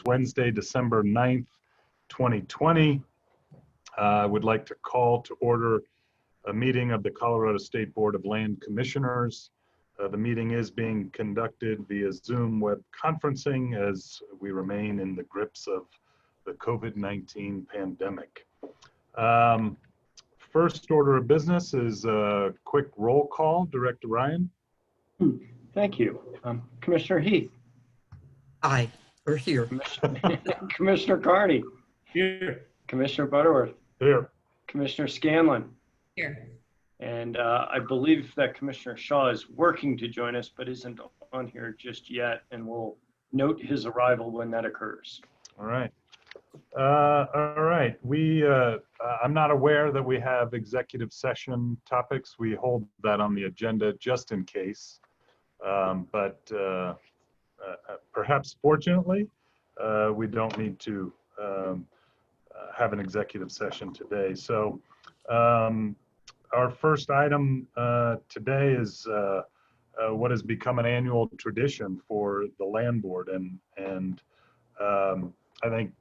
Wednesday, December 9th, 2020. I would like to call to order a meeting of the Colorado State Board of Land Commissioners. The meeting is being conducted via Zoom web conferencing as we remain in the grips of the COVID-19 pandemic. First order of business is a quick roll call. Director Ryan. Thank you. Commissioner Heath. Aye, we're here. Commissioner Carney. Here. Commissioner Butterworth. Here. Commissioner Scanlon. Here. And I believe that Commissioner Shaw is working to join us, but isn't on here just yet, and we'll note his arrival when that occurs. All right. I'm not aware that we have executive session topics. We hold that on the agenda just in case. But perhaps fortunately, we don't need to have an executive session today. So our first item today is what has become an annual tradition for the Land Board, and I think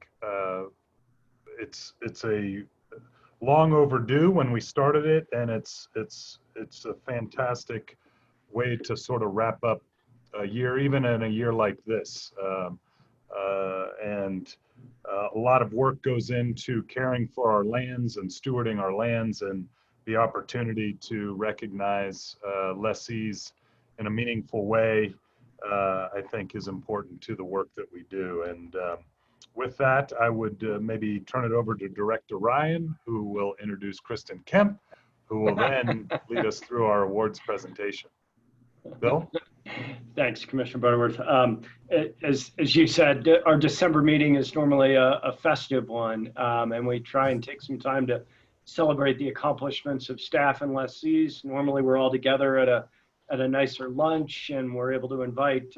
it's a long overdue when we started it, and it's a fantastic way to sort of wrap up a year, even in a year like this. And a lot of work goes into caring for our lands and stewarding our lands, and the opportunity to recognize lessees in a meaningful way, I think is important to the work that we do. And with that, I would maybe turn it over to Director Ryan, who will introduce Kristen Kemp, who will then lead us through our awards presentation. Bill? Thanks, Commissioner Butterworth. As you said, our December meeting is normally a festive one, and we try and take some time to celebrate the accomplishments of staff and lessees. Normally, we're all together at a nicer lunch, and we're able to invite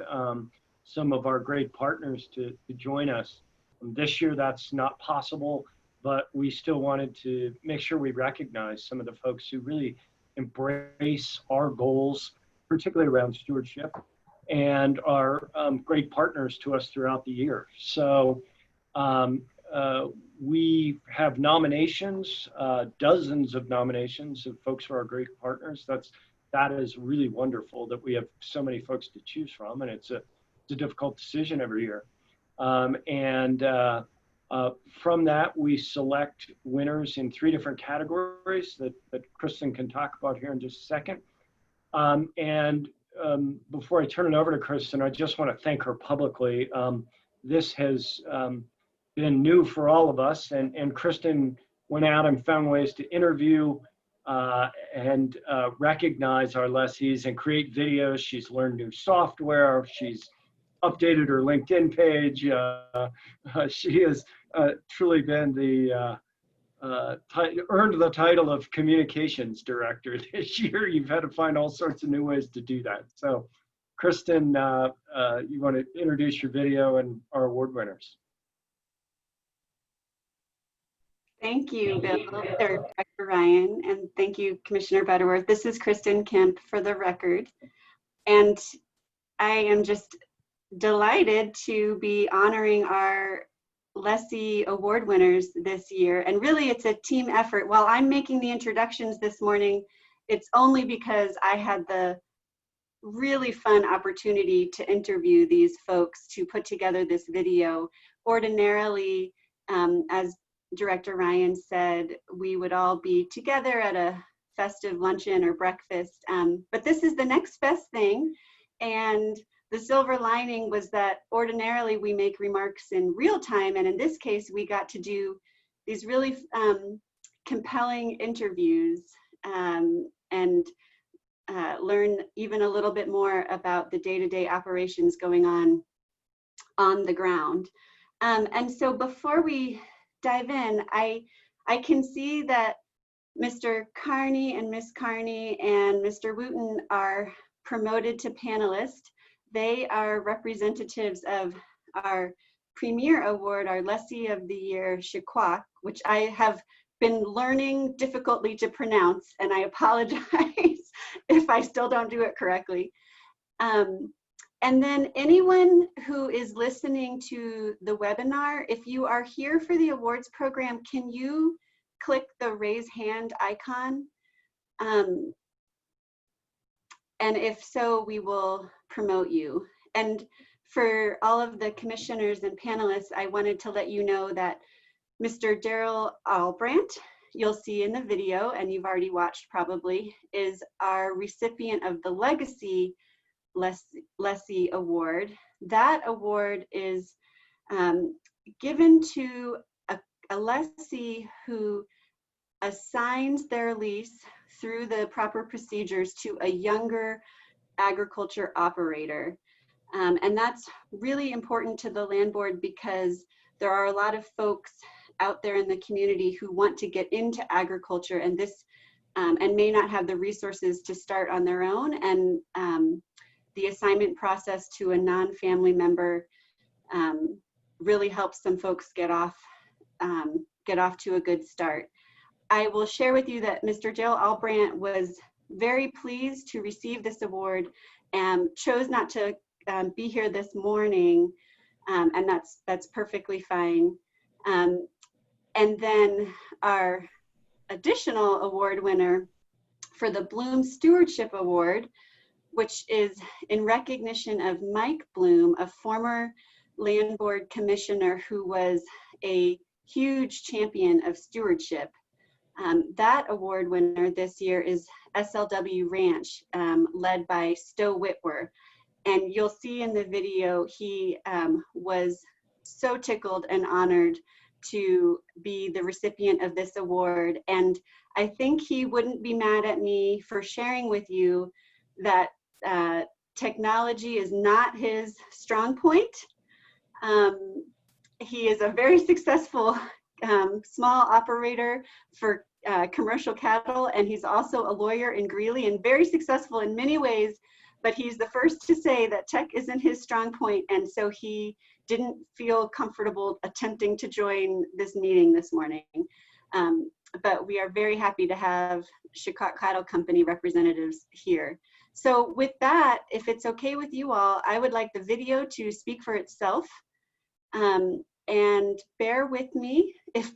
some of our great partners to join us. This year, that's not possible, but we still wanted to make sure we recognize some of the folks who really embrace our goals, particularly around stewardship, and are great partners to us throughout the year. So we have nominations, dozens of nominations of folks who are great partners. That is really wonderful that we have so many folks to choose from, and it's a difficult decision every year. From that, we select winners in 3 different categories that Kristen can talk about here in just a second. Before I turn it over to Kristen, I just want to thank her publicly. This has been new for all of us, and Kristen went out and found ways to interview and recognize our lessees and create videos. She's learned new software. She's updated her LinkedIn page. She has truly been earned the title of communications director this year. You've had to find all sorts of new ways to do that. So Kristen, you want to introduce your video and our award winners? Thank you, Bill, or Director Ryan, and thank you, Commissioner Butterworth. This is Kristen Kemp for the record, and I am just delighted to be honoring our lessee award winners this year. And really, it's a team effort. While I'm making the introductions this morning, it's only because I had the really fun opportunity to interview these folks to put together this video. Ordinarily, as Director Ryan said, we would all be together at a festive luncheon or breakfast, but this is the next best thing. And the silver lining was that ordinarily we make remarks in real time, and in this case we got to do these really compelling interviews and learn even a little bit more about the day-to-day operations going on the ground. And so before we dive in, I can see that Mr. Carney and Miss Carney and Mr. Wooten are promoted to panelists. They are representatives of our premier award, our Lessee of the Year, Chiquak, which I have been learning difficultly to pronounce, and I apologize if I still don't do it correctly. And then anyone who is listening to the webinar, if you are here for the awards program, can you click the raise hand icon? And if so, we will promote you. And for all of the commissioners and panelists, I wanted to let you know that Mr. Daryl Albrandt, you'll see in the video, and you've already watched probably, is our recipient of the Legacy Lessee Award. That award is given to a lessee who assigns their lease through the proper procedures to a younger agriculture operator. And that's really important to the land board because there are a lot of folks out there in the community who want to get into agriculture and may not have the resources to start on their own. And the assignment process to a non-family member really helps some folks get off to a good start. I will share with you that Mr. Daryl Albrandt was very pleased to receive this award and chose not to be here this morning, and that's perfectly fine. And then our additional award winner for the Bloom Stewardship Award, which is in recognition of Mike Bloom, a former land board commissioner who was a huge champion of stewardship. That award winner this year is SLW Ranch, led by Stowe Whitwer. And you'll see in the video, he was so tickled and honored to be the recipient of this award. And I think he wouldn't be mad at me for sharing with you that technology is not his strong point. He is a very successful small operator for commercial cattle, and he's also a lawyer in Greeley and very successful in many ways, but he's the first to say that tech isn't his strong point, and so he didn't feel comfortable attempting to join this meeting this morning. But we are very happy to have Chicago Cattle Company representatives here. So with that, if it's okay with you all, I would like the video to speak for itself. And bear with me if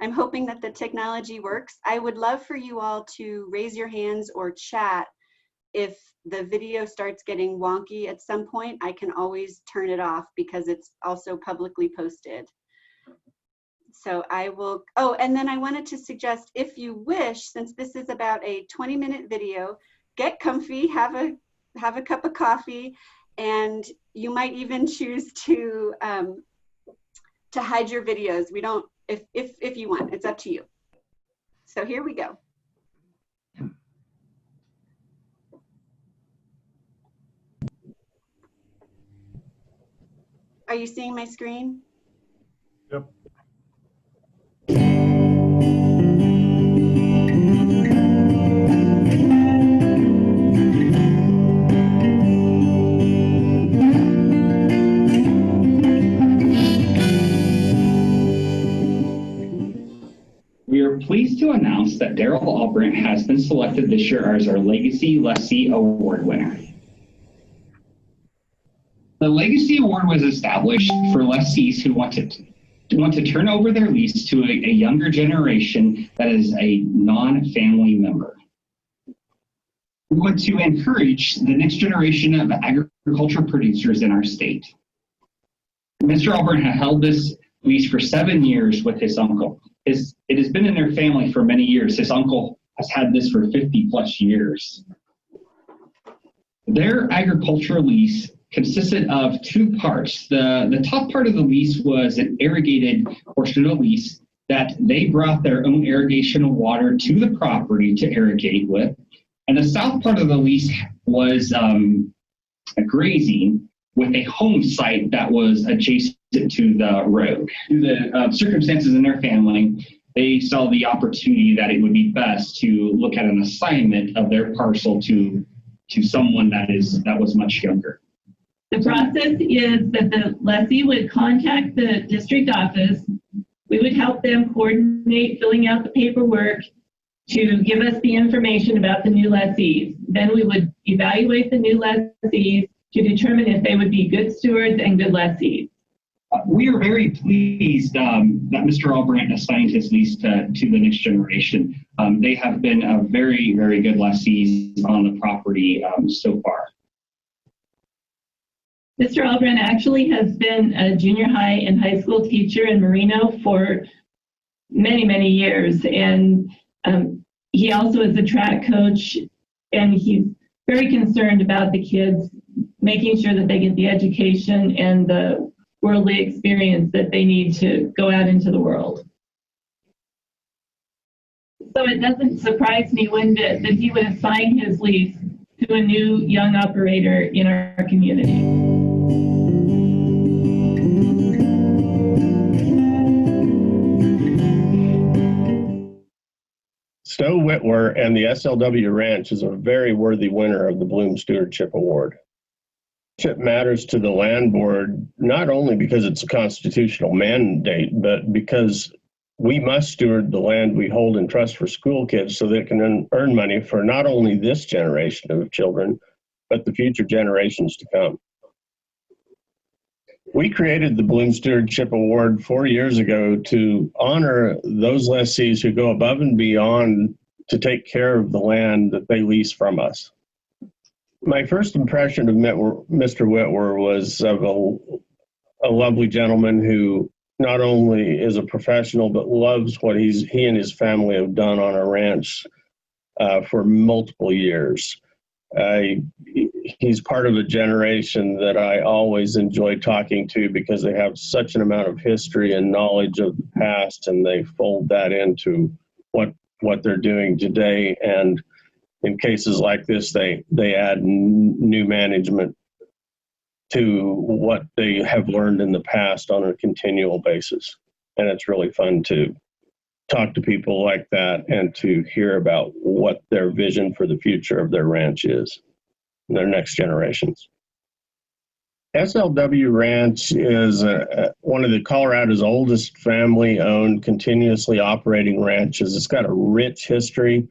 I'm hoping that the technology works. I would love for you all to raise your hands or chat if the video starts getting wonky at some point. I can always turn it off because it's also publicly posted. So I will, oh, and then I wanted to suggest, if you wish, since this is about a 20-minute video, get comfy, have a cup of coffee, and you might even choose to hide your videos. We don't, if you want, it's up to you. So here we go. Are you seeing my screen? Yep. We are pleased to announce that Daryl Albrandt has been selected this year as our Legacy Lessee Award winner. The Legacy Award was established for lessees who want to turn over their lease to a younger generation that is a non-family member. We want to encourage the next generation of agriculture producers in our state. Mr. Albrandt had held this lease for 7 years with his uncle. It has been in their family for many years. His uncle has had this for 50 plus years. Their agricultural lease consisted of 2 parts. The top part of the lease was an irrigated portion of the lease that they brought their own irrigation of water to the property to irrigate with. And the south part of the lease was a grazing with a home site that was adjacent to the road. Due to the circumstances in their family, they saw the opportunity that it would be best to look at an assignment of their parcel to someone that was much younger. The process is that the lessee would contact the district office. We would help them coordinate filling out the paperwork to give us the information about the new lessees. Then we would evaluate the new lessees to determine if they would be good stewards and good lessees. We are very pleased that Mr. Albrandt assigned his lease to the next generation. They have been a very, very good lessees on the property so far. Mr. Albrandt actually has been a junior high and high school teacher in Merino for many, many years. And he also is a track coach, and he's very concerned about the kids, making sure that they get the education and the worldly experience that they need to go out into the world. So it doesn't surprise me one bit that he would assign his lease to a new young operator in our community. Stowe Whitwer and the SLW Ranch is a very worthy winner of the Bloom Stewardship Award. It matters to the land board, not only because it's a constitutional mandate, but because we must steward the land we hold in trust for school kids so that it can earn money for not only this generation of children, but the future generations to come. We created the Bloom Stewardship Award 4 years ago to honor those lessees who go above and beyond to take care of the land that they lease from us. My first impression of Mr. Whitwer was of a lovely gentleman who not only is a professional, but loves what he and his family have done on our ranch for multiple years. He's part of a generation that I always enjoy talking to because they have such an amount of history and knowledge of the past, and they fold that into what they're doing today. And in cases like this, they add new management to what they have learned in the past on a continual basis. And it's really fun to talk to people like that and to hear about what their vision for the future of their ranch is, and their next generations. SLW Ranch is one of the Colorado's oldest family-owned, continuously operating ranches. It's got a rich history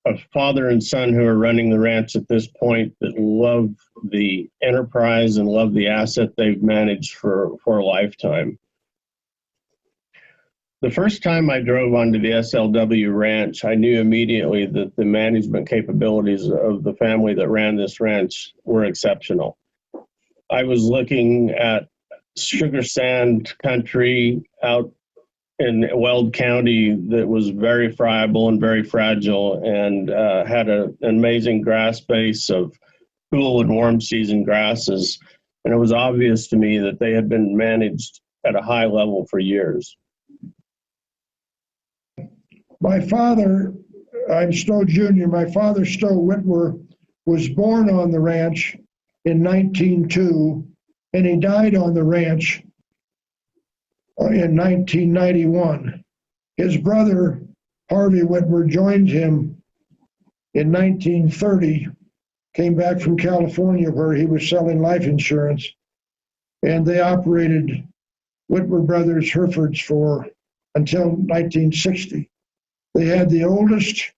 of father and son who are running the ranch at this point that love the enterprise and love the asset they've managed for a lifetime. The first time I drove onto the SLW Ranch, I knew immediately that the management capabilities of the family that ran this ranch were exceptional. I was looking at sugar sand country out in Weld County that was very friable and very fragile, and had an amazing grass base of cool and warm season grasses. And it was obvious to me that they had been managed at a high level for years. My father, I'm Stowe Jr., my father, Stowe Whitwer, was born on the ranch in 1902, and he died on the ranch in 1991. His brother, Harvey Whitwer, joined him in 1930, came back from California where he was selling life insurance, and they operated Whitwer Brothers Herefords until 1960. They had the oldest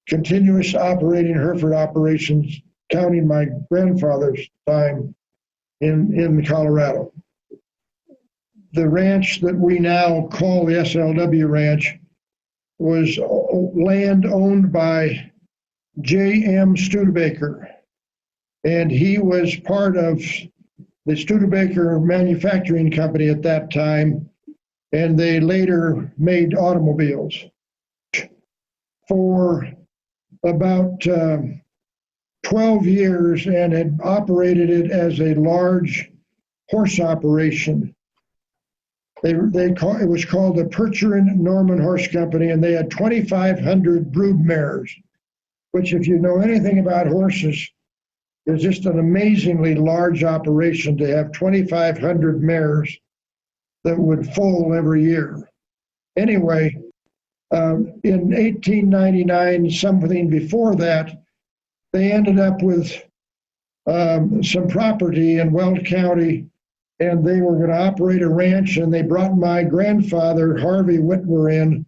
continuous operating Hereford operations, counting my grandfather's time, in Colorado. The ranch that we now call the SLW Ranch was land owned by J.M. Studebaker, and he was part of the Studebaker Manufacturing Company at that time, and they later made automobiles. For about 12 years, and had operated it as a large horse operation. It was called the Percheron Norman Horse Company, and they had 2,500 brood mares, which, if you know anything about horses, is just an amazingly large operation to have 2,500 mares that would foal every year. Anyway, in 1899, something before that, they ended up with some property in Weld County, and they were going to operate a ranch, and they brought my grandfather, Harvey Whitwer, in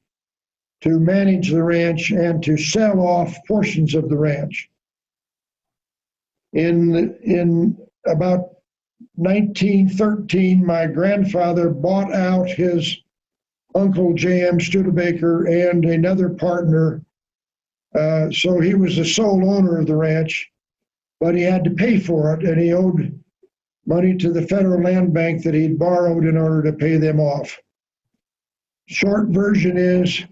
to manage the ranch and to sell off portions of the ranch. In about 1913, my grandfather bought out his uncle J.M. Studebaker and another partner. So he was the sole owner of the ranch, but he had to pay for it, and he owed money to the Federal Land Bank that he'd borrowed in order to pay them off. Short version is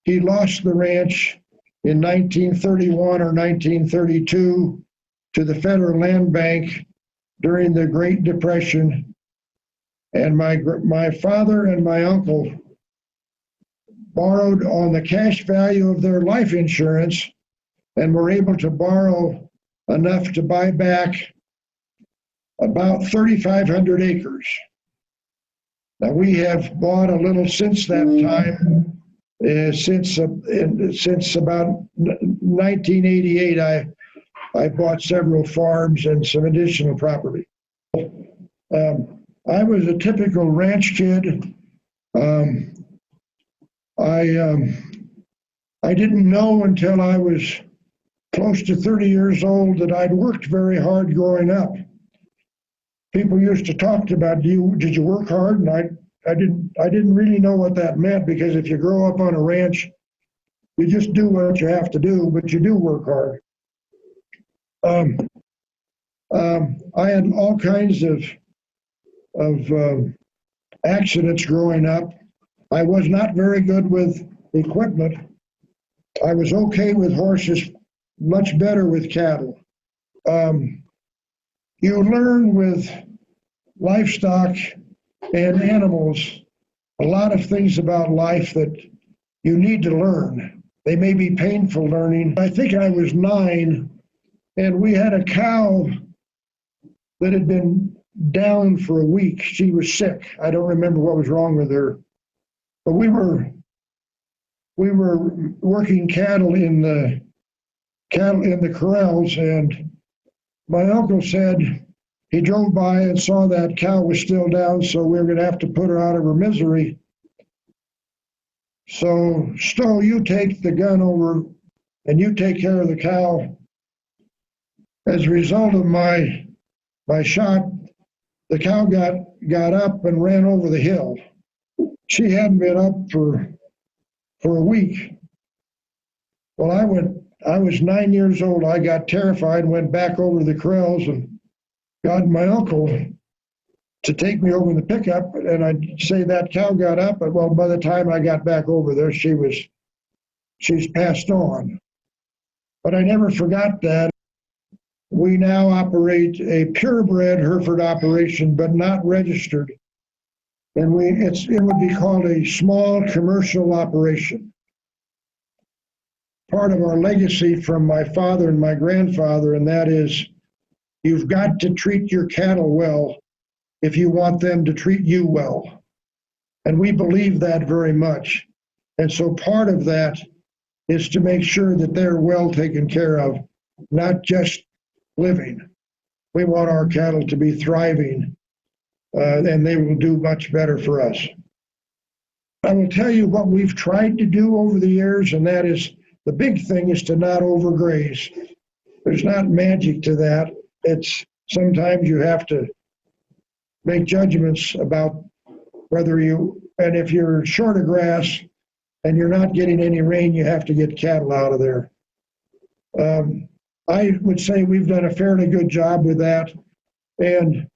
he lost the ranch in 1931 or 1932 to the Federal Land Bank during the Great Depression. And my father and my uncle borrowed on the cash value of their life insurance and were able to borrow enough to buy back about 3,500 acres. Now, we have bought a little since that time. Since about 1988, I bought several farms and some additional property. I was a typical ranch kid. I didn't know until I was close to 30 years old that I'd worked very hard growing up. People used to talk about, did you work hard? And I didn't really know what that meant, because if you grow up on a ranch, you just do what you have to do, but you do work hard. I had all kinds of accidents growing up. I was not very good with equipment. I was okay with horses, much better with cattle. You learn with livestock and animals a lot of things about life that you need to learn. They may be painful learning. I think I was 9, and we had a cow that had been down for a week. She was sick. I don't remember what was wrong with her. But we were working cattle in the corrals, and my uncle said he drove by and saw that cow was still down, so we were going to have to put her out of her misery. So, Stowe, you take the gun over and you take care of the cow. As a result of my shot, the cow got up and ran over the hill. She hadn't been up for a week. Well, I was 9 years old. I got terrified and went back over to the corrals and got my uncle to take me over in the pickup. And I'd say that cow got up, but well, by the time I got back over there, she's passed on. But I never forgot that. We now operate a purebred Hereford operation, but not registered. And it would be called a small commercial operation. Part of our legacy from my father and my grandfather, and that is, you've got to treat your cattle well if you want them to treat you well. And we believe that very much. And so part of that is to make sure that they're well taken care of, not just living. We want our cattle to be thriving, and they will do much better for us. I will tell you what we've tried to do over the years, and that is, the big thing is to not overgraze. There's not magic to that. It's sometimes you have to make judgments about whether and if you're short of grass and you're not getting any rain, you have to get cattle out of there. I would say we've done a fairly good job with that, and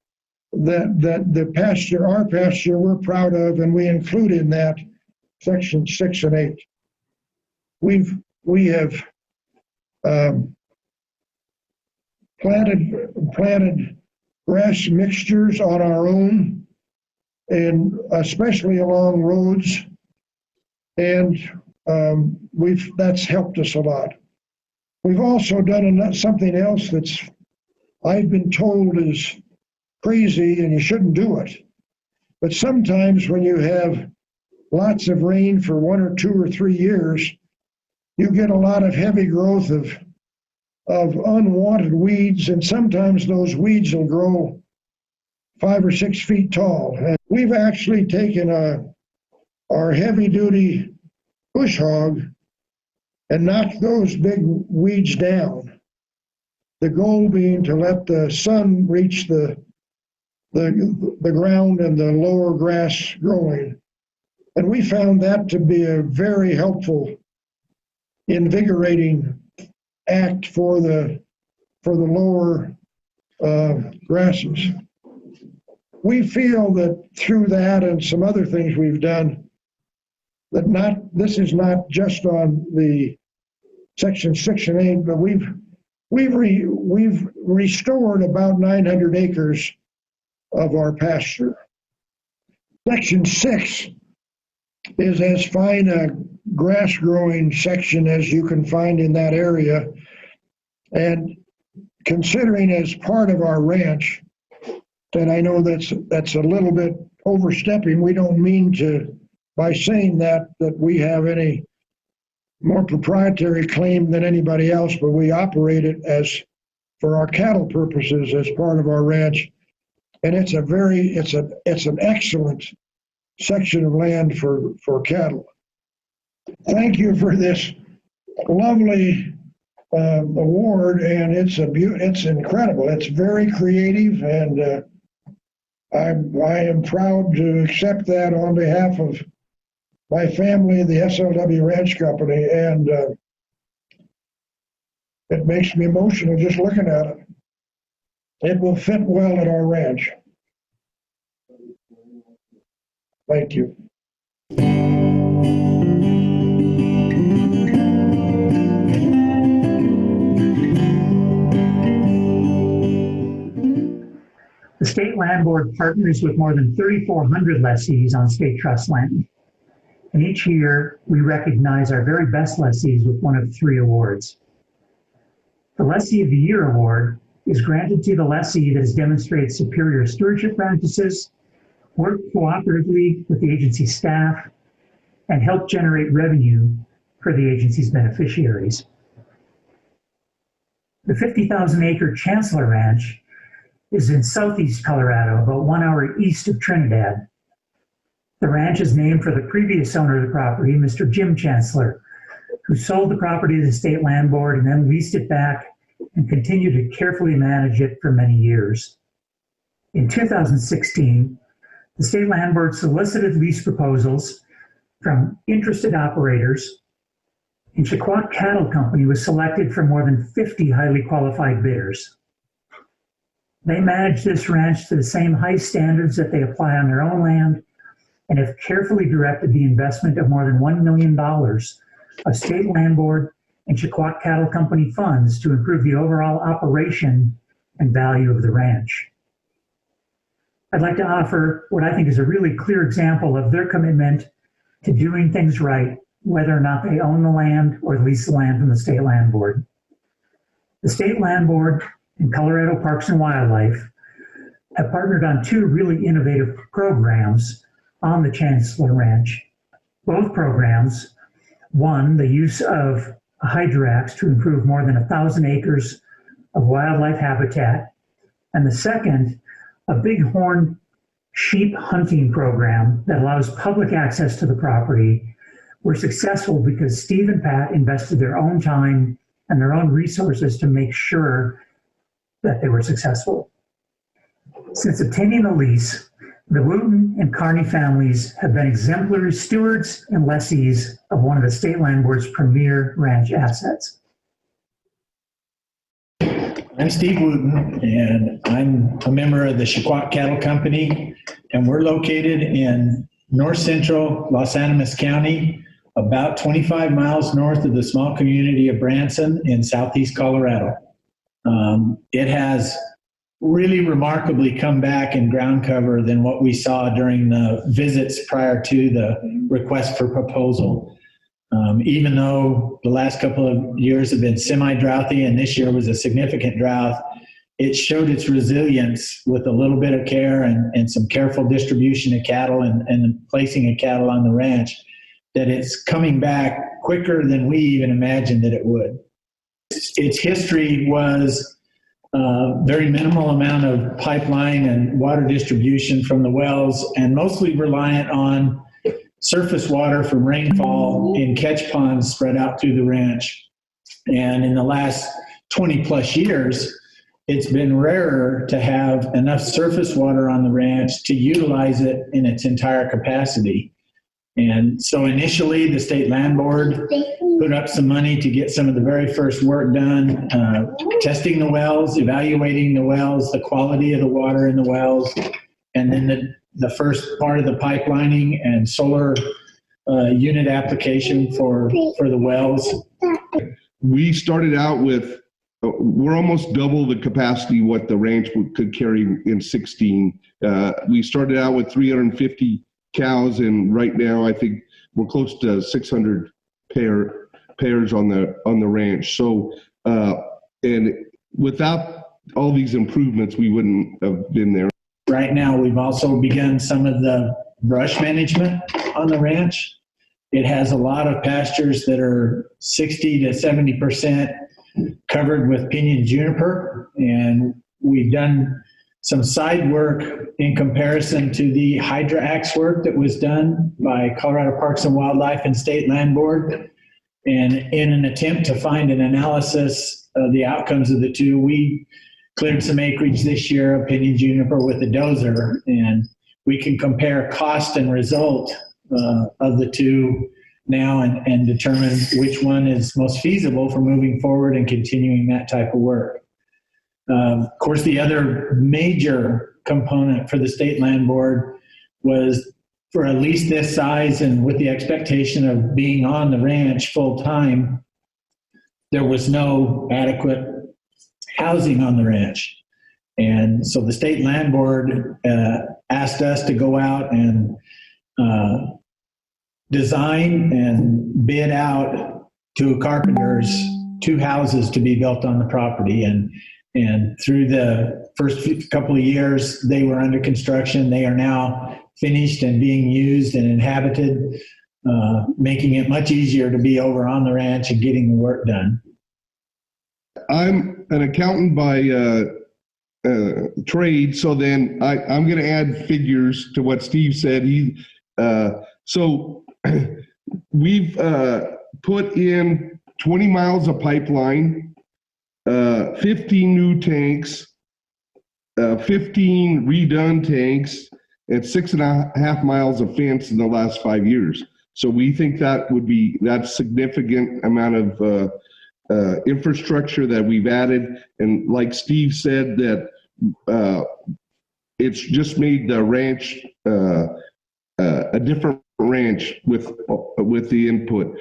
that the pasture, our pasture, we're proud of, and we include in that section 6 and 8. We have planted grass mixtures on our own, and especially along roads, and that's helped us a lot. We've also done something else that's, I've been told, is crazy and you shouldn't do it. But sometimes when you have lots of rain for 1 or 2 or 3 years, you get a lot of heavy growth of unwanted weeds, and sometimes those weeds will grow 5 or 6 feet tall. And we've actually taken our heavy-duty bush hog and knocked those big weeds down. the goal being to let the sun reach the ground and the lower grass growing. And we found that to be a very helpful, invigorating act for the lower grasses. We feel that through that and some other things we've done, that this is not just on the section 6 and 8, but we've restored about 900 acres of our pasture. Section 6 is as fine a grass growing section as you can find in that area. And considering as part of our ranch, and I know that's a little bit overstepping, we don't mean to, by saying that we have any more proprietary claim than anybody else, but we operate it as for our cattle purposes as part of our ranch. And it's an excellent section of land for cattle. Thank you for this lovely award, and it's incredible. It's very creative, and I am proud to accept that on behalf of my family, the SLW Ranch Company, and it makes me emotional just looking at it. It will fit well at our ranch. Thank you. The State Land Board partners with more than 3,400 lessees on state trust land. And each year, we recognize our very best lessees with one of 3 awards. The Lessee of the Year award is granted to the lessee that has demonstrated superior stewardship practices, worked cooperatively with the agency staff, and helped generate revenue for the agency's beneficiaries. The 50,000-acre Chancellor Ranch is in southeast Colorado, about 1 hour east of Trinidad. The ranch is named for the previous owner of the property, Mr. Jim Chancellor, who sold the property to the State Land Board and then leased it back and continued to carefully manage it for many years. In 2016, the State Land Board solicited lease proposals from interested operators, and Chilliwack Cattle Company was selected from more than 50 highly qualified bidders. They manage this ranch to the same high standards that they apply on their own land and have carefully directed the investment of more than $1 million of State Land Board and Chilliwack Cattle Company funds to improve the overall operation and value of the ranch. I'd like to offer what I think is a really clear example of their commitment to doing things right, whether or not they own the land or lease the land from the State Land Board. The State Land Board and Colorado Parks and Wildlife have partnered on 2 really innovative programs on the Chancellor Ranch. Both programs, one, the use of a hydroax to improve more than 1,000 acres of wildlife habitat, and the second, a bighorn sheep hunting program that allows public access to the property, were successful because Steve and Pat invested their own time and their own resources to make sure that they were successful. Since obtaining the lease, the Wooten and Carney families have been exemplary stewards and lessees of one of the State Land Board's premier ranch assets. I'm Steve Wooten, and I'm a member of the Chilliwack Cattle Company, and we're located in north central Los Animas County, about 25 miles north of the small community of Branson in southeast Colorado. It has really remarkably come back in ground cover than what we saw during the visits prior to the request for proposal. Even though the last couple of years have been semi-drouthy and this year was a significant drought, it showed its resilience with a little bit of care and some careful distribution of cattle and placing of cattle on the ranch, that it's coming back quicker than we even imagined that it would. Its history was very minimal amount of pipeline and water distribution from the wells, and mostly reliant on surface water from rainfall in catch ponds spread out through the ranch. And in the last 20 plus years, it's been rarer to have enough surface water on the ranch to utilize it in its entire capacity. And so initially, the State Land Board put up some money to get some of the very first work done, testing the wells, evaluating the wells, the quality of the water in the wells, and then the first part of the pipelining and solar unit application for the wells. We started out with, we're almost double the capacity what the ranch could carry in 16. We started out with 350 cows, and right now I think we're close to 600 pairs on the ranch. So, and without all these improvements, we wouldn't have been there. Right now, we've also begun some of the brush management on the ranch. It has a lot of pastures that are 60 to 70% covered with pinyon juniper, and we've done some side work in comparison to the Hydra Axe work that was done by Colorado Parks and Wildlife and State Land Board. And in an attempt to find an analysis of the outcomes of the two, we cleared some acreage this year of pinyon juniper with a dozer, and we can compare cost and result of the two now and determine which one is most feasible for moving forward and continuing that type of work. Of course, the other major component for the State Land Board was for a lease this size and with the expectation of being on the ranch full time, there was no adequate housing on the ranch. And so the State Land Board asked us to go out and design and bid out to carpenters 2 houses to be built on the property. And through the first couple of years, they were under construction. They are now finished and being used and inhabited, making it much easier to be over on the ranch and getting the work done. I'm an accountant by trade, so then I'm going to add figures to what Steve said. So we've put in 20 miles of pipeline, 15 new tanks, 15 redone tanks, and 6.5 miles of fence in the last 5 years. So we think that's significant amount of infrastructure that we've added. And like Steve said, that it's just made the ranch a different ranch with the input.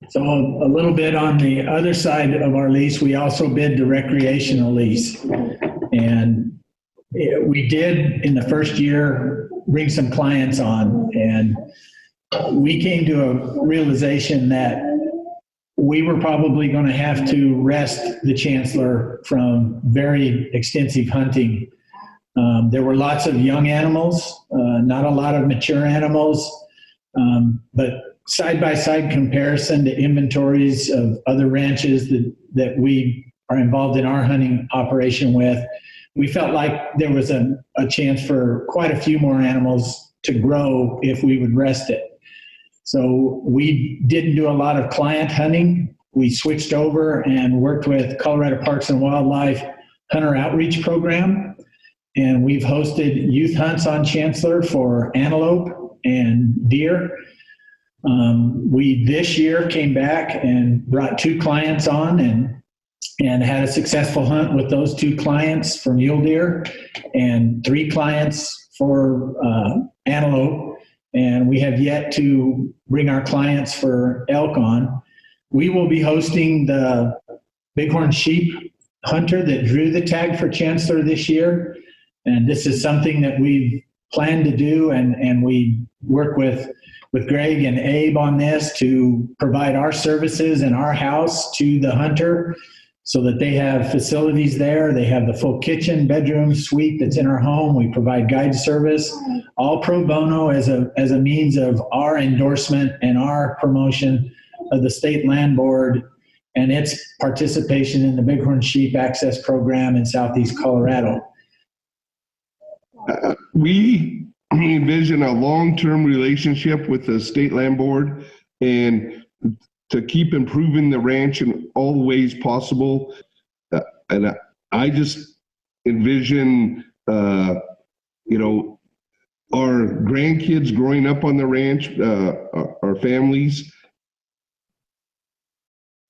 So a little bit on the other side of our lease, we also bid the recreational lease. And we did in the first year bring some clients on, and we came to a realization that we were probably going to have to rest the Chancellor from very extensive hunting. There were lots of young animals, not a lot of mature animals, but side-by-side comparison to inventories of other ranches that we are involved in our hunting operation with, we felt like there was a chance for quite a few more animals to grow if we would rest it. So we didn't do a lot of client hunting. We switched over and worked with Colorado Parks and Wildlife Hunter Outreach Program. And we've hosted youth hunts on Chancellor for antelope and deer. We this year came back and brought 2 clients on and had a successful hunt with those 2 clients for mule deer and 3 clients for antelope. And we have yet to bring our clients for elk on. We will be hosting the bighorn sheep hunter that drew the tag for Chancellor this year. And this is something that we've planned to do, and we work with Greg and Abe on this to provide our services in our house to the hunter so that they have facilities there. They have the full kitchen, bedroom, suite that's in our home. We provide guide service, all pro bono as a means of our endorsement and our promotion of the State Land Board and its participation in the Bighorn Sheep Access Program in Southeast Colorado. We envision a long-term relationship with the State Land Board, and to keep improving the ranch in all the ways possible. And I just envision, you know, our grandkids growing up on the ranch, our families.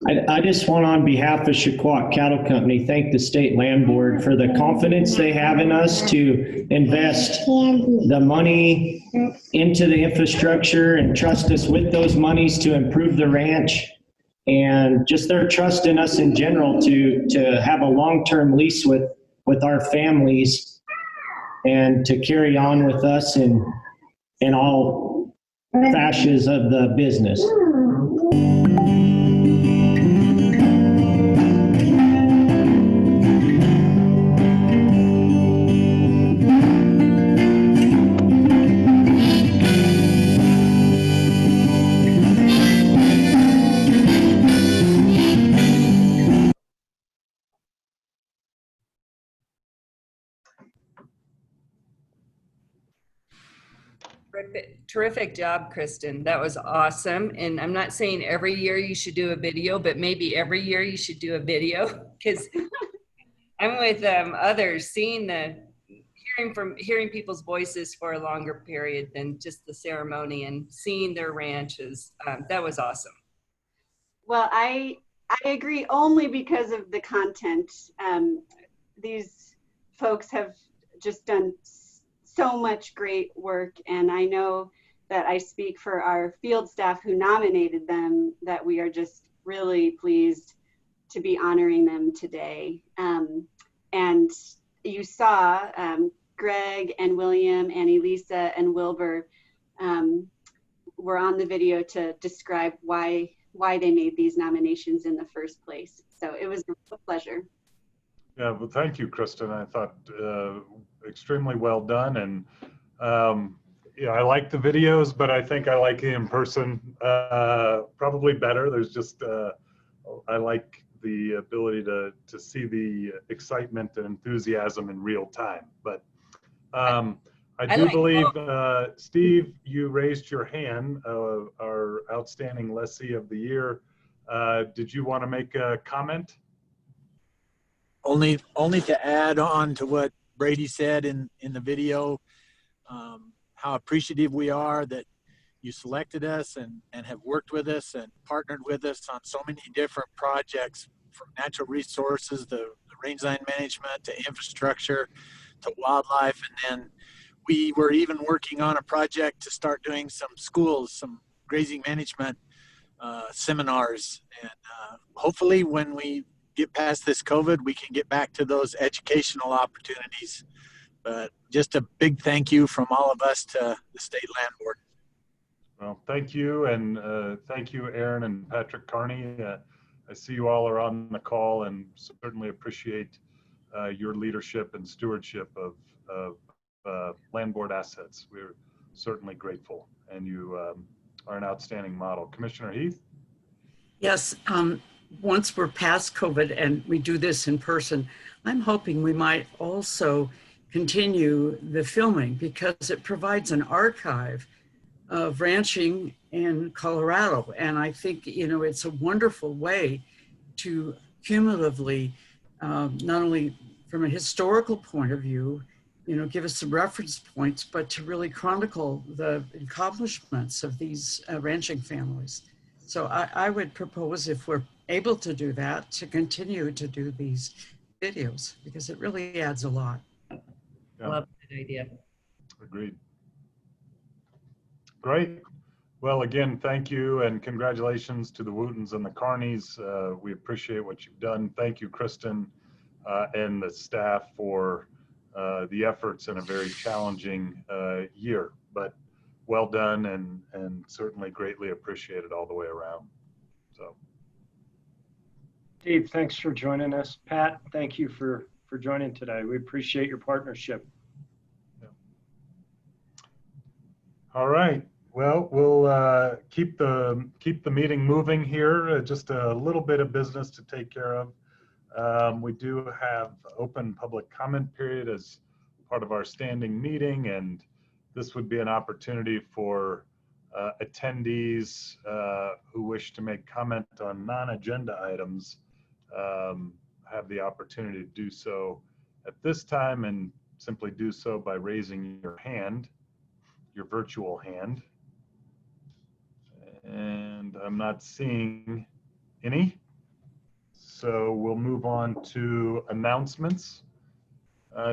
I just want, on behalf of Shiquat Cattle Company, thank the State Land Board for the confidence they have in us to invest the money into the infrastructure and trust us with those monies to improve the ranch, and just their trust in us in general to have a long-term lease with our families and to carry on with us in all fascias of the business. Terrific job, Kristen. That was awesome. And I'm not saying every year you should do a video, but maybe every year you should do a video, because I'm with others, hearing people's voices for a longer period than just the ceremony, and seeing their ranches. That was awesome. Well, I agree only because of the content. These folks have just done so much great work, and I know that I speak for our field staff who nominated them, that we are just really pleased to be honoring them today. And you saw Greg and William and Elisa and Wilbur were on the video to describe why they made these nominations in the first place. So it was a pleasure. Yeah, well, thank you, Kristen. I thought extremely well done. And yeah, I like the videos, but I think I like the in person probably better. There's just, I like the ability to see the excitement and enthusiasm in real time. But I do believe, Steve, you raised your hand, our outstanding lessee of the year. Did you want to make a comment? Only to add on to what Brady said in the video, how appreciative we are that you selected us and have worked with us and partnered with us on so many different projects, from natural resources, the rangeland management, to infrastructure, to wildlife. And then we were even working on a project to start doing some schools, some grazing management seminars. And hopefully when we get past this COVID, we can get back to those educational opportunities. But just a big thank you from all of us to the State Land Board. Well, thank you. And thank you, Aaron and Patrick Carney. I see you all are on the call, and certainly appreciate your leadership and stewardship of Land Board assets. We're certainly grateful, and you are an outstanding model. Commissioner Heath? Yes, once we're past COVID and we do this in person, I'm hoping we might also continue the filming, because it provides an archive of ranching in Colorado. And I think, you know, it's a wonderful way to cumulatively, not only from a historical point of view, you know, give us some reference points, but to really chronicle the accomplishments of these ranching families. So I would propose, if we're able to do that, to continue to do these videos, because it really adds a lot. Yeah. Love that idea. Agreed. Great. Well, again, thank you and congratulations to the Wootens and the Carneys. We appreciate what you've done. Thank you, Kristen, and the staff for the efforts in a very challenging year, but well done, and certainly greatly appreciated all the way around. So, Steve, thanks for joining us. Pat, thank you for joining today. We appreciate your partnership. yeah. All right. Well, we'll keep the meeting moving here. Just a little bit of business to take care of. We do have open public comment period as part of our standing meeting, and this would be an opportunity for attendees who wish to make comment on non-agenda items have the opportunity to do so at this time, and simply do so by raising your hand, your virtual hand. And I'm not seeing any. So we'll move on to announcements.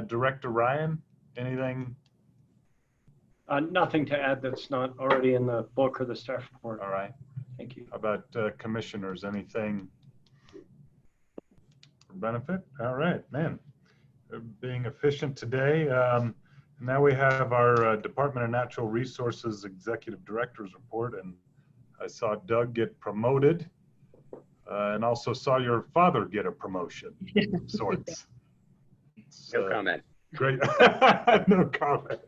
Director Ryan, anything? Nothing to add that's not already in the book or the staff report. All right. Thank you. How about commissioners? Anything for benefit? All right, man. Being efficient today. Now we have our Department of Natural Resources Executive Director's report, and I saw Doug get promoted, and also saw your father get a promotion of sorts. No comment. Great. No comment.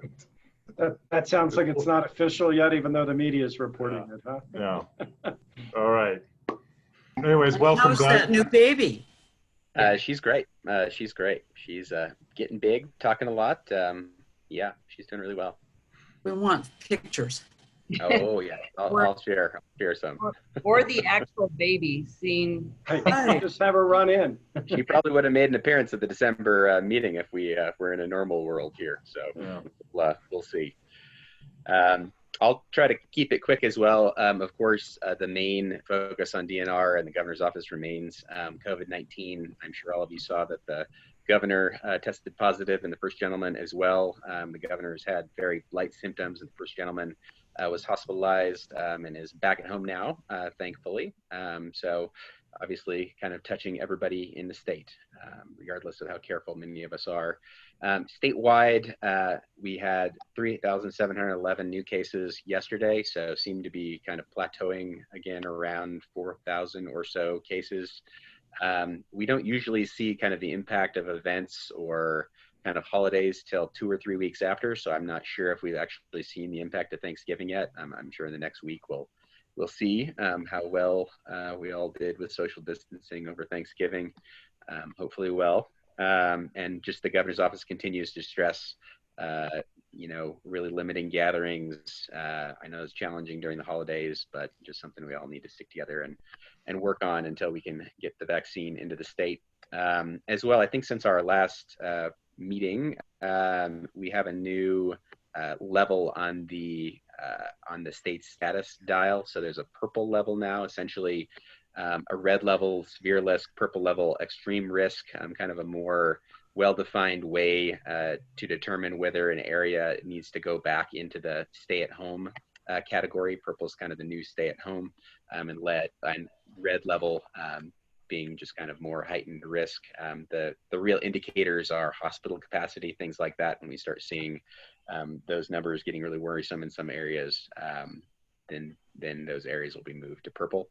That sounds like it's not official yet, even though the media is reporting it, huh? Yeah. All right. Anyways, welcome, How's Doug. that new baby? She's great. She's great. She's getting big, talking a lot. Yeah, she's doing really well. We want pictures. Oh yeah, I'll share some. Or the actual baby seen. Hey, just have her run in. She probably would have made an appearance at the December meeting if we were in a normal world here. So yeah. We'll see. I'll try to keep it quick as well. Of course, the main focus on DNR and the governor's office remains COVID-19. I'm sure all of you saw that the governor tested positive, and the first gentleman as well. The governor's had very light symptoms, and the first gentleman was hospitalized and is back at home now, thankfully. So obviously kind of touching everybody in the state, regardless of how careful many of us are. Statewide, we had 3,711 new cases yesterday, so seem to be kind of plateauing again around 4,000 or so cases. We don't usually see kind of the impact of events or kind of holidays till 2 or 3 weeks after, so I'm not sure if we've actually seen the impact of Thanksgiving yet. I'm sure in the next week we'll see how well we all did with social distancing over Thanksgiving. Hopefully well. And just the governor's office continues to stress, really limiting gatherings. I know it's challenging during the holidays, but just something we all need to stick together and work on until we can get the vaccine into the state. As well, I think since our last meeting, we have a new level on the state status dial. So there's a purple level now, essentially a red level, severe risk, purple level, extreme risk, kind of a more well-defined way to determine whether an area needs to go back into the stay-at-home category. Purple is kind of the new stay-at-home, and red level being just kind of more heightened risk. The real indicators are hospital capacity, things like that. When we start seeing those numbers getting really worrisome in some areas, then those areas will be moved to purple.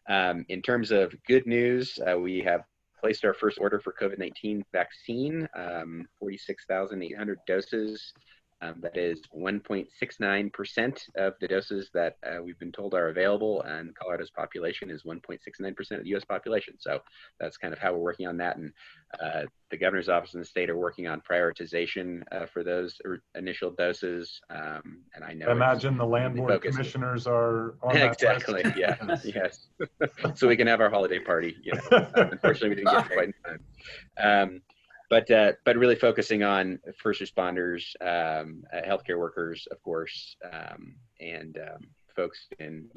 In terms of good news, we have placed our first order for COVID-19 vaccine, 46,800 doses. That is 1.69% of the doses that we've been told are available, and Colorado's population is 1.69% of the U.S. population. So that's kind of how we're working on that. And the governor's office and the state are working on prioritization for those initial doses. And I know I imagine the land board commissioners are on that exactly. list. Yeah. Yes. So we can have our holiday party. Unfortunately, we didn't get quite in time. But really focusing on first responders, healthcare workers, of course, and folks in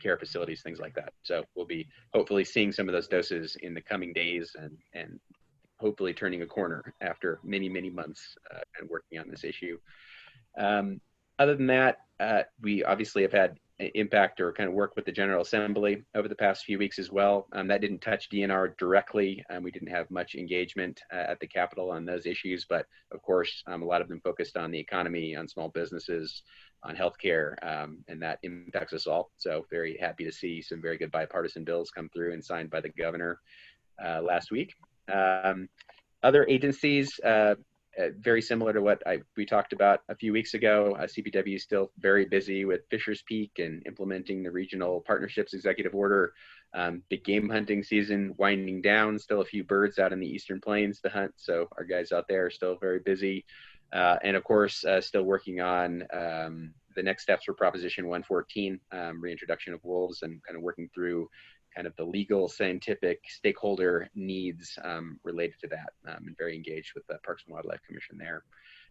care facilities, things like that. So we'll be hopefully seeing some of those doses in the coming days, and hopefully turning a corner after many, many months and working on this issue. Other than that, we obviously have had impact or kind of work with the General Assembly over the past few weeks as well. That didn't touch DNR directly. We didn't have much engagement at the Capitol on those issues, but of course, a lot of them focused on the economy, on small businesses, on healthcare, and that impacts us all. So very happy to see some very good bipartisan bills come through and signed by the governor last week. Other agencies, very similar to what we talked about a few weeks ago. CPW is still very busy with Fisher's Peak and implementing the regional partnerships executive order. Big game hunting season winding down, still a few birds out in the Eastern Plains to hunt. So our guys out there are still very busy. And of course, still working on the next steps for Proposition 114, reintroduction of wolves, and kind of working through kind of the legal, scientific, stakeholder needs related to that, and very engaged with the Parks and Wildlife Commission there.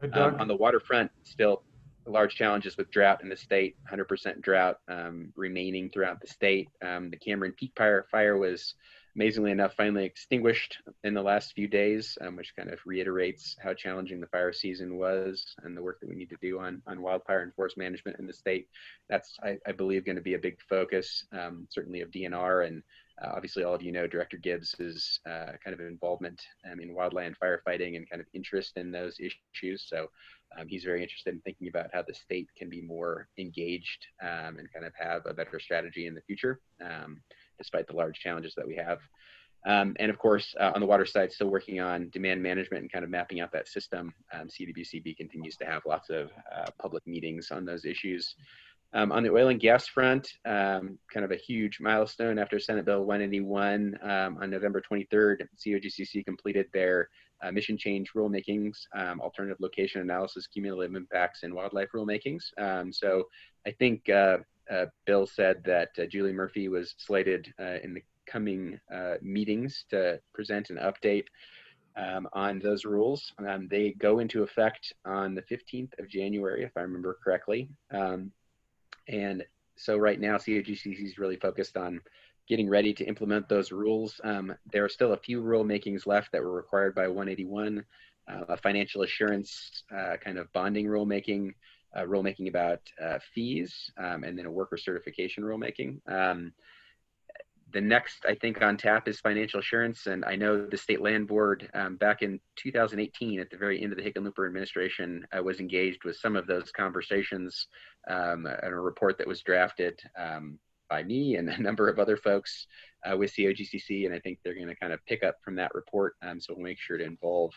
Hey, Doug. On the waterfront, still large challenges with drought in the state, 100% drought remaining throughout the state. The Cameron Peak fire was, amazingly enough, finally extinguished in the last few days, which kind of reiterates how challenging the fire season was and the work that we need to do on wildfire and forest management in the state. That's, I believe, going to be a big focus, certainly of DNR. And obviously, all of you know Director Gibbs's kind of involvement in wildland firefighting and kind of interest in those issues. So he's very interested in thinking about how the state can be more engaged and kind of have a better strategy in the future, despite the large challenges that we have. And of course, on the water side, still working on demand management and kind of mapping out that system. CWCB continues to have lots of public meetings on those issues. On the oil and gas front, kind of a huge milestone after Senate Bill 181 on November 23rd, COGCC completed their mission change rulemakings, alternative location analysis, cumulative impacts, and wildlife rulemakings. So I think Bill said that Julie Murphy was slated in the coming meetings to present an update on those rules. They go into effect on the 15th of January, if I remember correctly. And so right now, COGCC is really focused on getting ready to implement those rules. There are still a few rulemakings left that were required by 181, a financial assurance kind of bonding rulemaking, rulemaking about fees, and then a worker certification rulemaking. The next, I think, on tap is financial assurance. And I know the State Land Board back in 2018, at the very end of the Hickenlooper administration, was engaged with some of those conversations and a report that was drafted by me and a number of other folks with COGCC. And I think they're going to kind of pick up from that report. So we'll make sure to involve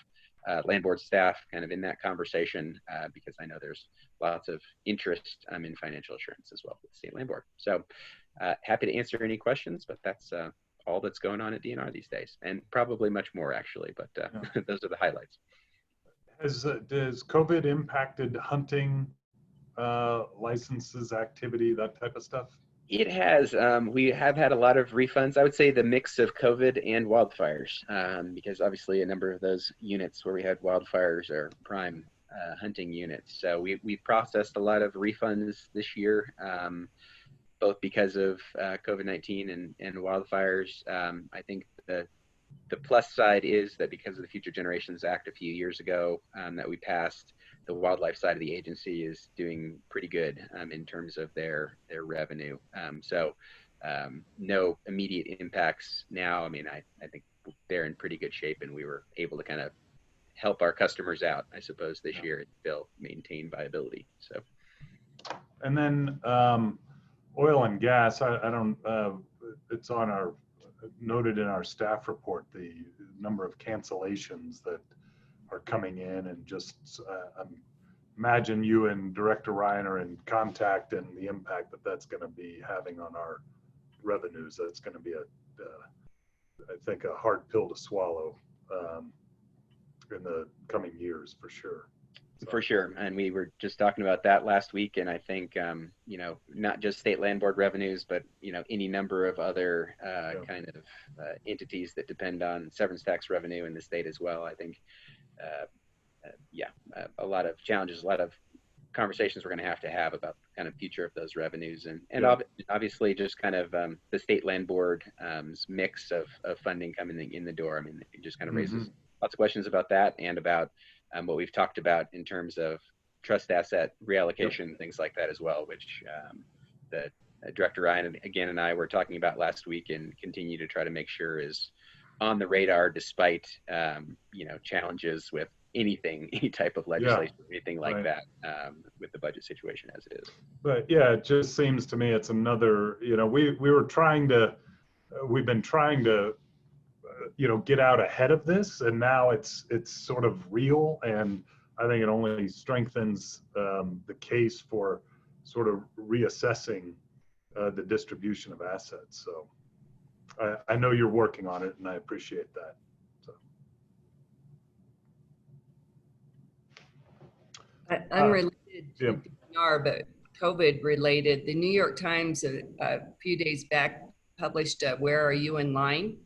Land Board staff kind of in that conversation because I know there's lots of interest in financial assurance as well with the State Land Board. So happy to answer any questions, but that's all that's going on at DNR these days, and probably much more actually, but those are the highlights. Has COVID impacted hunting licenses, activity, that type of stuff? It has. We have had a lot of refunds. I would say the mix of COVID and wildfires, because obviously a number of those units where we had wildfires are prime hunting units. So we processed a lot of refunds this year, both because of COVID-19 and wildfires. I think the plus side is that because of the Future Generations Act a few years ago that we passed, the wildlife side of the agency is doing pretty good in terms of their revenue. So no immediate impacts now. I mean, I think they're in pretty good shape, and we were able to kind of help our customers out, I suppose, this year and still maintain viability. So, and then oil and gas, I don't, it's on our, noted in our staff report, the number of cancellations that are coming in, and just imagine you and Director Ryan are in contact, and the impact that that's going to be having on our revenues. That's going to be I think a hard pill to swallow in the coming years, for sure. For sure. And we were just talking about that last week. And I think, you know, not just State Land Board revenues, but, you know, any number of other kind of entities that depend on severance tax revenue in the state as well. I think, a lot of challenges, a lot of conversations we're going to have about the kind of future of those revenues. And obviously just kind of the State Land Board mix of funding coming in the door. I mean, it just kind of raises lots of questions about that, and about what we've talked about in terms of trust asset reallocation, things like that as well, which the Director Ryan and I were talking about last week, and continue to try to make sure is on the radar, despite you know, challenges with anything, any type of legislation, anything like that, with the budget situation as it is. But yeah, it just seems to me it's another, you know, we've been trying to you know, get out ahead of this, and now it's sort of real, and I think it only strengthens the case for sort of reassessing the distribution of assets. So I know you're working on it, and I appreciate that. So. Unrelated to DNR, but COVID related. The New York Times a few days back published a "Where Are You in Line"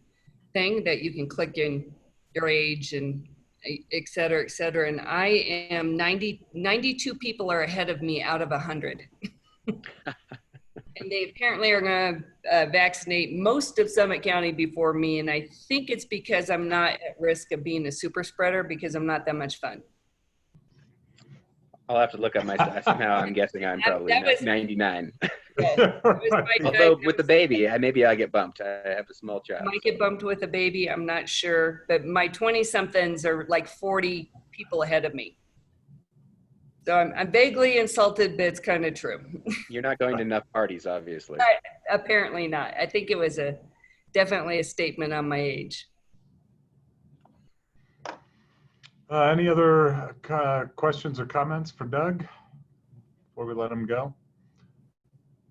thing that you can click in your age and et cetera, et cetera. And I am 92 people are ahead of me out of 100. And they apparently are going to vaccinate most of Summit County before me. And I think it's because I'm not at risk of being a super spreader because I'm not that much fun. I'll have to look up my stats. Somehow I'm guessing I'm probably 99. Although with the baby, maybe I get bumped. I have a small child. I might get bumped with a baby. I'm not sure. But my 20-somethings are like 40 people ahead of me. So I'm vaguely insulted, but it's kind of true. You're not going to enough parties, obviously. Apparently not. I think it was definitely a statement on my age. Any other questions or comments for Doug before we let him go?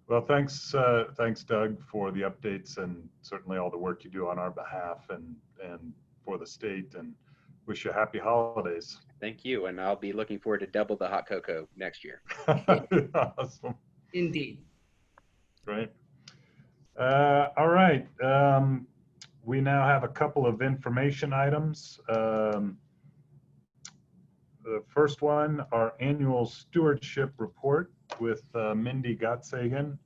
Well, thanks, Doug, for the updates and certainly all the work you do on our behalf and for the state, and wish you happy holidays. Thank you, and I'll be looking forward to double the hot cocoa next year. Awesome. Indeed. Great. All right. We now have a couple of information items. The first one, our annual stewardship report with Mindy Gottsagen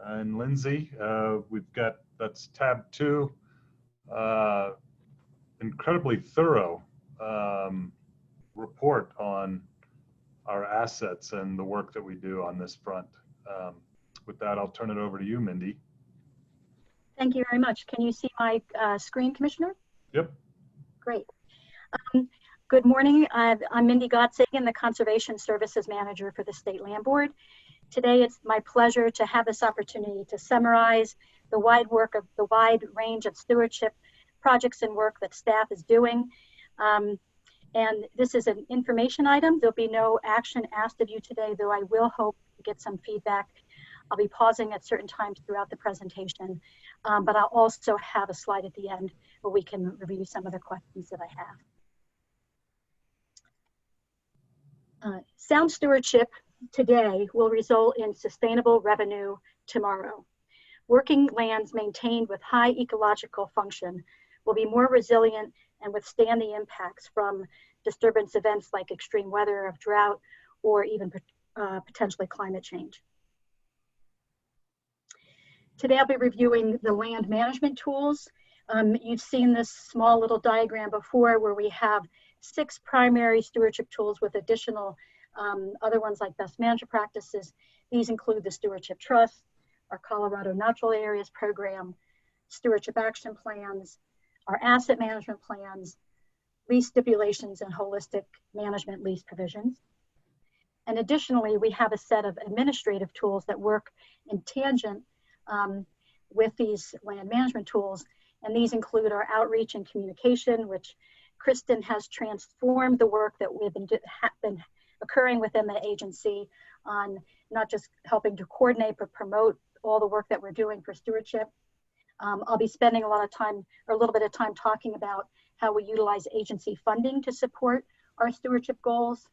and Lindsay. That's tab 2. Incredibly thorough report on our assets and the work that we do on this front. With that, I'll turn it over to you, Mindy. Thank you very much. Can you see my screen, Commissioner? Yep. Great. Good morning. I'm Mindy Gottsagen, the Conservation Services Manager for the State Land Board. Today, it's my pleasure to have this opportunity to summarize the wide range of stewardship projects and work that staff is doing. And this is an information item. There'll be no action asked of you today, though I will hope to get some feedback. I'll be pausing at certain times throughout the presentation, but I'll also have a slide at the end where we can review some of the questions that I have. Sound stewardship today will result in sustainable revenue tomorrow. Working lands maintained with high ecological function will be more resilient and withstand the impacts from disturbance events like extreme weather, of drought, or even potentially climate change. Today I'll be reviewing the land management tools. You've seen this small little diagram before where we have 6 primary stewardship tools with additional other ones like best management practices. These include the Stewardship Trust, our Colorado Natural Areas Program, Stewardship Action Plans, our Asset Management Plans, lease stipulations, and holistic management lease provisions. And additionally, we have a set of administrative tools that work in tangent with these land management tools. And these include our outreach and communication, which Kristen has transformed the work that we've been occurring within the agency on not just helping to coordinate, but promote all the work that we're doing for stewardship. I'll be spending a little bit of time talking about how we utilize agency funding to support our stewardship goals.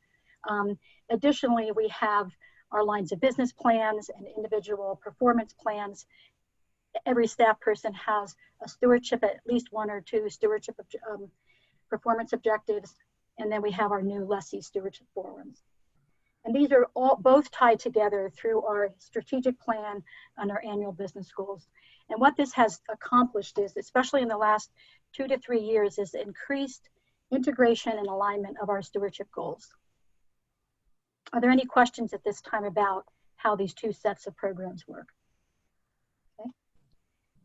Additionally, we have our lines of business plans and individual performance plans. Every staff person has a stewardship, at least 1 or 2 stewardship performance objectives. And then we have our new lessee stewardship forums. And these are both tied together through our strategic plan and our annual business goals. And what this has accomplished is, especially in the last 2 to 3 years, is increased integration and alignment of our stewardship goals. Are there any questions at this time about how these 2 sets of programs work? Okay.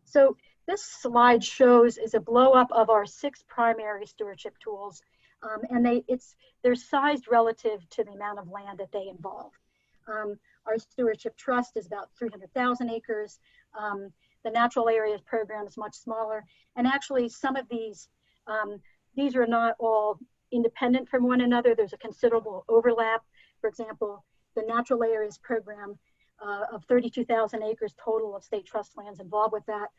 So this slide shows is a blow up of our 6 primary stewardship tools. And they're sized relative to the amount of land that they involve. Our Stewardship Trust is about 300,000 acres. The Natural Areas Program is much smaller. And actually some of these are not all independent from one another. There's a considerable overlap. For example, the Natural Areas Program of 32,000 acres total of state trust lands involved with that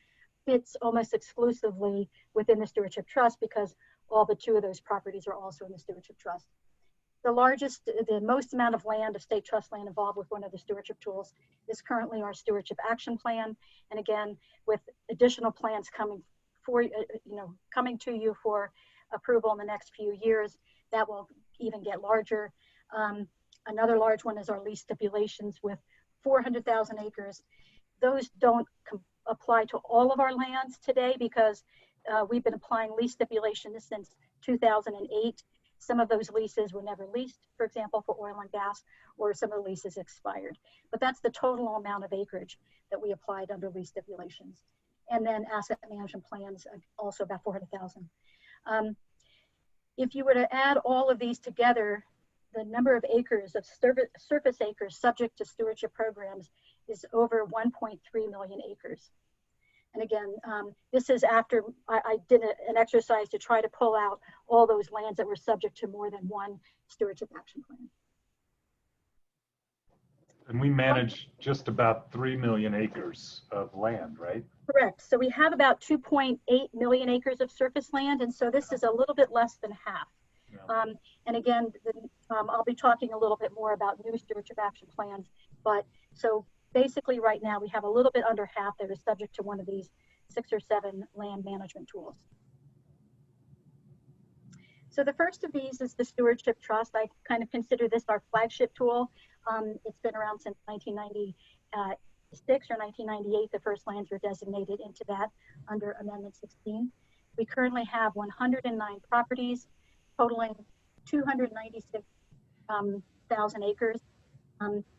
fits almost exclusively within the Stewardship Trust because all but 2 of those properties are also in the Stewardship Trust. The most amount of land, of state trust land involved with one of the stewardship tools is currently our stewardship action plan. And again, with additional plans coming coming to you for approval in the next few years, that will even get larger. Another large one is our lease stipulations with 400,000 acres. Those don't apply to all of our lands today because we've been applying lease stipulations since 2008. Some of those leases were never leased, for example, for oil and gas, or some of the leases expired. But that's the total amount of acreage that we applied under lease stipulations. And then asset management plans, also about 400,000. If you were to add all of these together, the number of acres of surface acres subject to stewardship programs is over 1.3 million acres. And again, this is after I did an exercise to try to pull out all those lands that were subject to more than one stewardship action plan. And we manage just about 3 million acres of land, right? Correct. So we have about 2.8 million acres of surface land. And so this is a little bit less than half. Yeah. And again, I'll be talking a little bit more about new stewardship action plans. But so basically right now we have a little bit under half that is subject to one of these 6 or 7 land management tools. So the first of these is the Stewardship Trust. I kind of consider this our flagship tool. It's been around since 1996 or 1998. The first lands were designated into that under Amendment 16. We currently have 109 properties totaling 296,000 acres.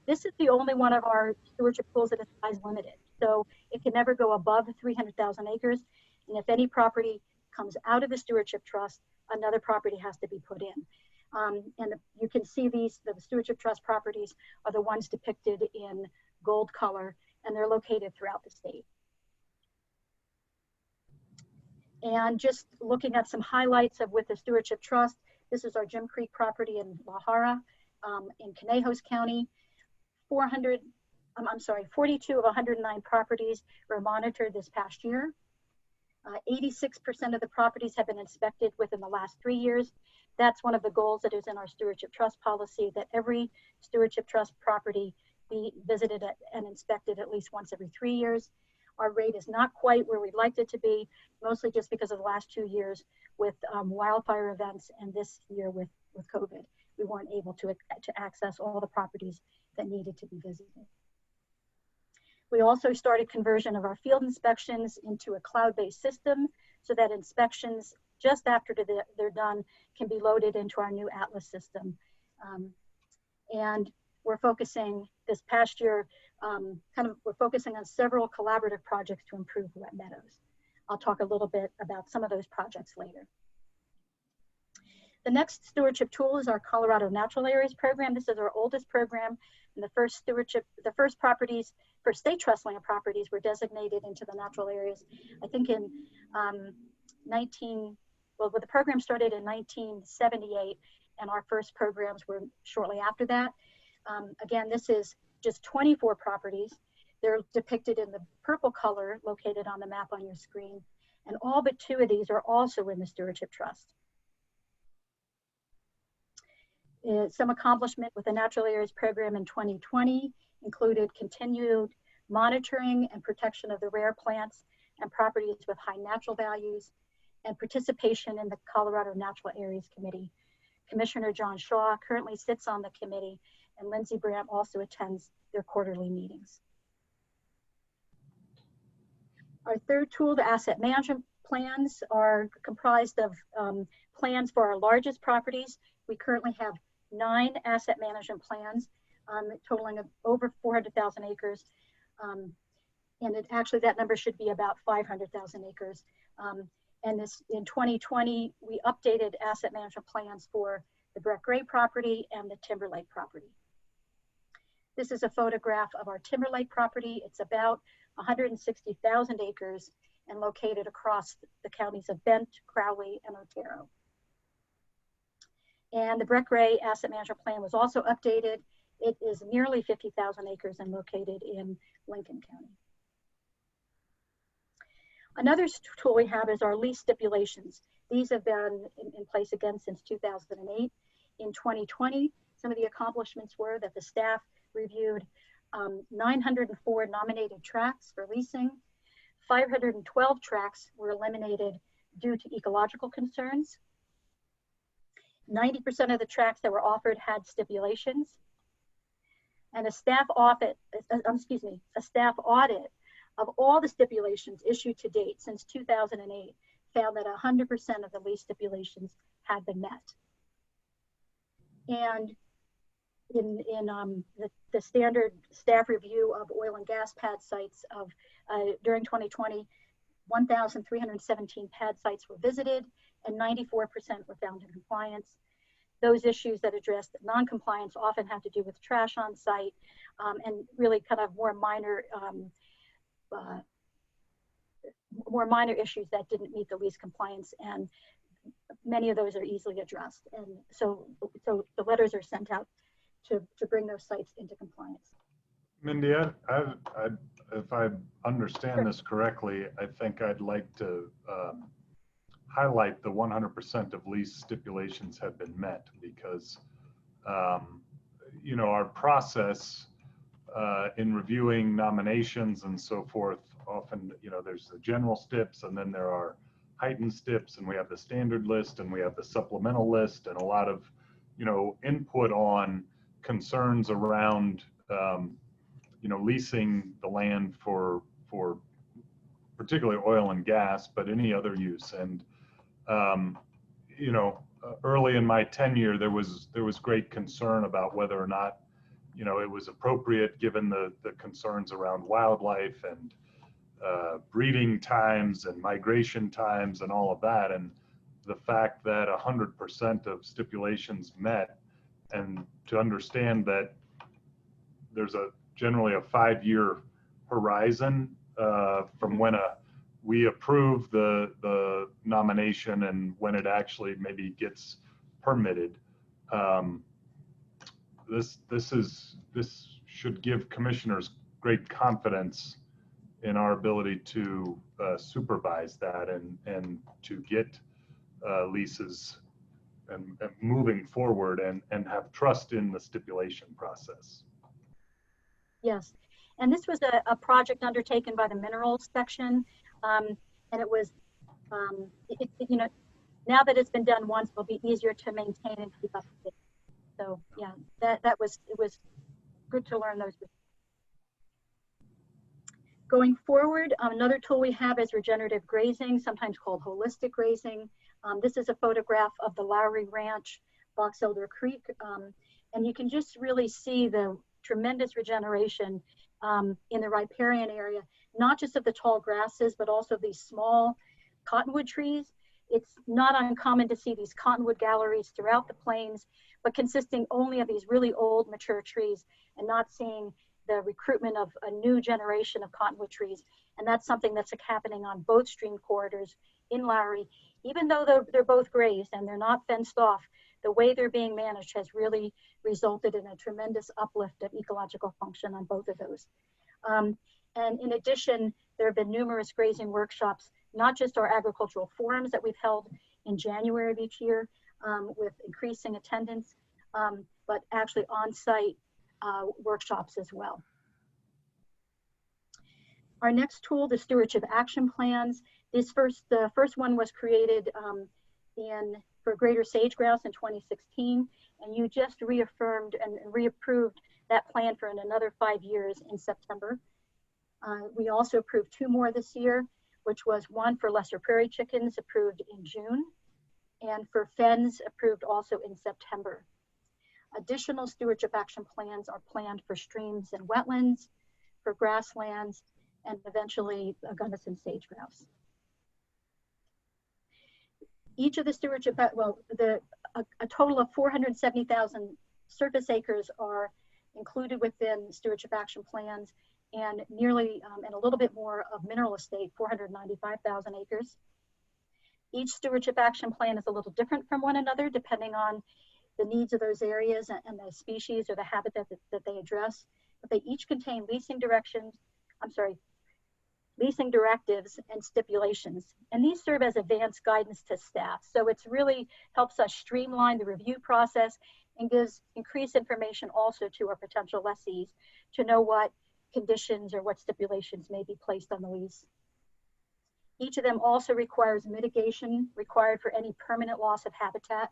This is the only one of our stewardship tools that is size limited. So it can never go above 300,000 acres. And if any property comes out of the stewardship trust, another property has to be put in. You can see the stewardship trust properties are the ones depicted in gold color, and they're located throughout the state. And just looking at some highlights of with the stewardship trust, this is our Jim Creek property in La Jara, in Conejos County. 42 of 109 properties were monitored this past year. 86% of the properties have been inspected within the last 3 years. That's one of the goals that is in our stewardship trust policy, that every stewardship trust property be visited and inspected at least once every 3 years. Our rate is not quite where we'd like it to be, mostly just because of the last 2 years with wildfire events, and this year with COVID. We weren't able to access all the properties that needed to be visited. We also started conversion of our field inspections into a cloud-based system so that inspections just after they're done can be loaded into our new Atlas system. And we're focusing this past year, we're focusing on several collaborative projects to improve wet meadows. I'll talk a little bit about some of those projects later. The next stewardship tool is our Colorado Natural Areas program. This is our oldest program, and the first properties, for state trust land properties were designated into the natural areas, I think in the program started in 1978, and our first programs were shortly after that. Again, this is just 24 properties. They're depicted in the purple color located on the map on your screen, and all but 2 of these are also in the stewardship trust. Some accomplishment with the Natural Areas program in 2020 included continued monitoring and protection of the rare plants and properties with high natural values, and participation in the Colorado Natural Areas Committee. Commissioner John Shaw currently sits on the committee, and Lindsey Brandt also attends their quarterly meetings. Our third tool, the asset management plans, are comprised of plans for our largest properties. We currently have 9 asset management plans, totaling over 400,000 acres. Actually that number should be about 500,000 acres. And in 2020, we updated asset management plans for the Brett Gray property and the Timberlake property. This is a photograph of our Timberlake property. It's about 160,000 acres and located across the counties of Bent, Crowley, and Otero. And the Brett Gray asset management plan was also updated. It is nearly 50,000 acres and located in Lincoln County. Another tool we have is our lease stipulations. These have been in place again since 2008. In 2020, some of the accomplishments were that the staff reviewed 904 nominated tracts for leasing. 512 tracts were eliminated due to ecological concerns. 90% of the tracts that were offered had stipulations. And a staff audit of all the stipulations issued to date since 2008 found that 100% of the lease stipulations had been met. And in the standard staff review of oil and gas pad sites of during 2020, 1,317 pad sites were visited and 94% were found in compliance. Those issues that addressed non-compliance often have to do with trash on site and really kind of more minor issues that didn't meet the lease compliance, and many of those are easily addressed. And so the letters are sent out to bring those sites into compliance. Mindy, if I understand this correctly, I think I'd like to highlight the 100% of lease stipulations have been met, because you know, our process in reviewing nominations and so forth, often, you know, there's the general stips, and then there are heightened stips, and we have the standard list, and we have the supplemental list, and a lot of, you know, input on concerns around you know, leasing the land for particularly oil and gas, but any other use. And you know, early in my tenure, there was great concern about whether or not, you know, it was appropriate given the concerns around wildlife and breeding times and migration times and all of that. And the fact that 100% of stipulations met, and to understand that there's generally a 5-year horizon from when we approve the nomination and when it actually maybe gets permitted. This should give commissioners great confidence in our ability to supervise that and to get leases and moving forward and have trust in the stipulation process. Yes, and this was a project undertaken by the minerals section, and it was, you know, now that it's been done once, it'll be easier to maintain and keep up with it. So yeah, it was good to learn those. Going forward, another tool we have is regenerative grazing, sometimes called holistic grazing. This is a photograph of the Lowry Ranch, Box Elder Creek, and you can just really see the tremendous regeneration in the riparian area, not just of the tall grasses, but also these small cottonwood trees. It's not uncommon to see these cottonwood galleries throughout the plains, but consisting only of these really old mature trees, and not seeing the recruitment of a new generation of cottonwood trees. And that's something that's happening on both stream corridors in Lowry. Even though they're both grazed and they're not fenced off, the way they're being managed has really resulted in a tremendous uplift of ecological function on both of those. And in addition, there have been numerous grazing workshops, not just our agricultural forums that we've held in January of each year with increasing attendance, but actually on-site workshops as well. Our next tool, the stewardship action plans. The first one was created for greater sage grouse in 2016, and you just reaffirmed and reapproved that plan for another 5 years in September. We also approved 2 more this year, which was one for lesser prairie chickens approved in June, and for fens approved also in September. Additional stewardship action plans are planned for streams and wetlands, for grasslands, and eventually Gunnison sage grouse. Each of the stewardship, a total of 470,000 surface acres are included within stewardship action plans, and nearly, and a little bit more of mineral estate, 495,000 acres. Each stewardship action plan is a little different from one another, depending on the needs of those areas and the species or the habitat that they address. But they each contain leasing directions, leasing directives and stipulations. And these serve as advanced guidance to staff. So it's really helps us streamline the review process and gives increased information also to our potential lessees to know what conditions or what stipulations may be placed on the lease. Each of them also requires mitigation required for any permanent loss of habitat.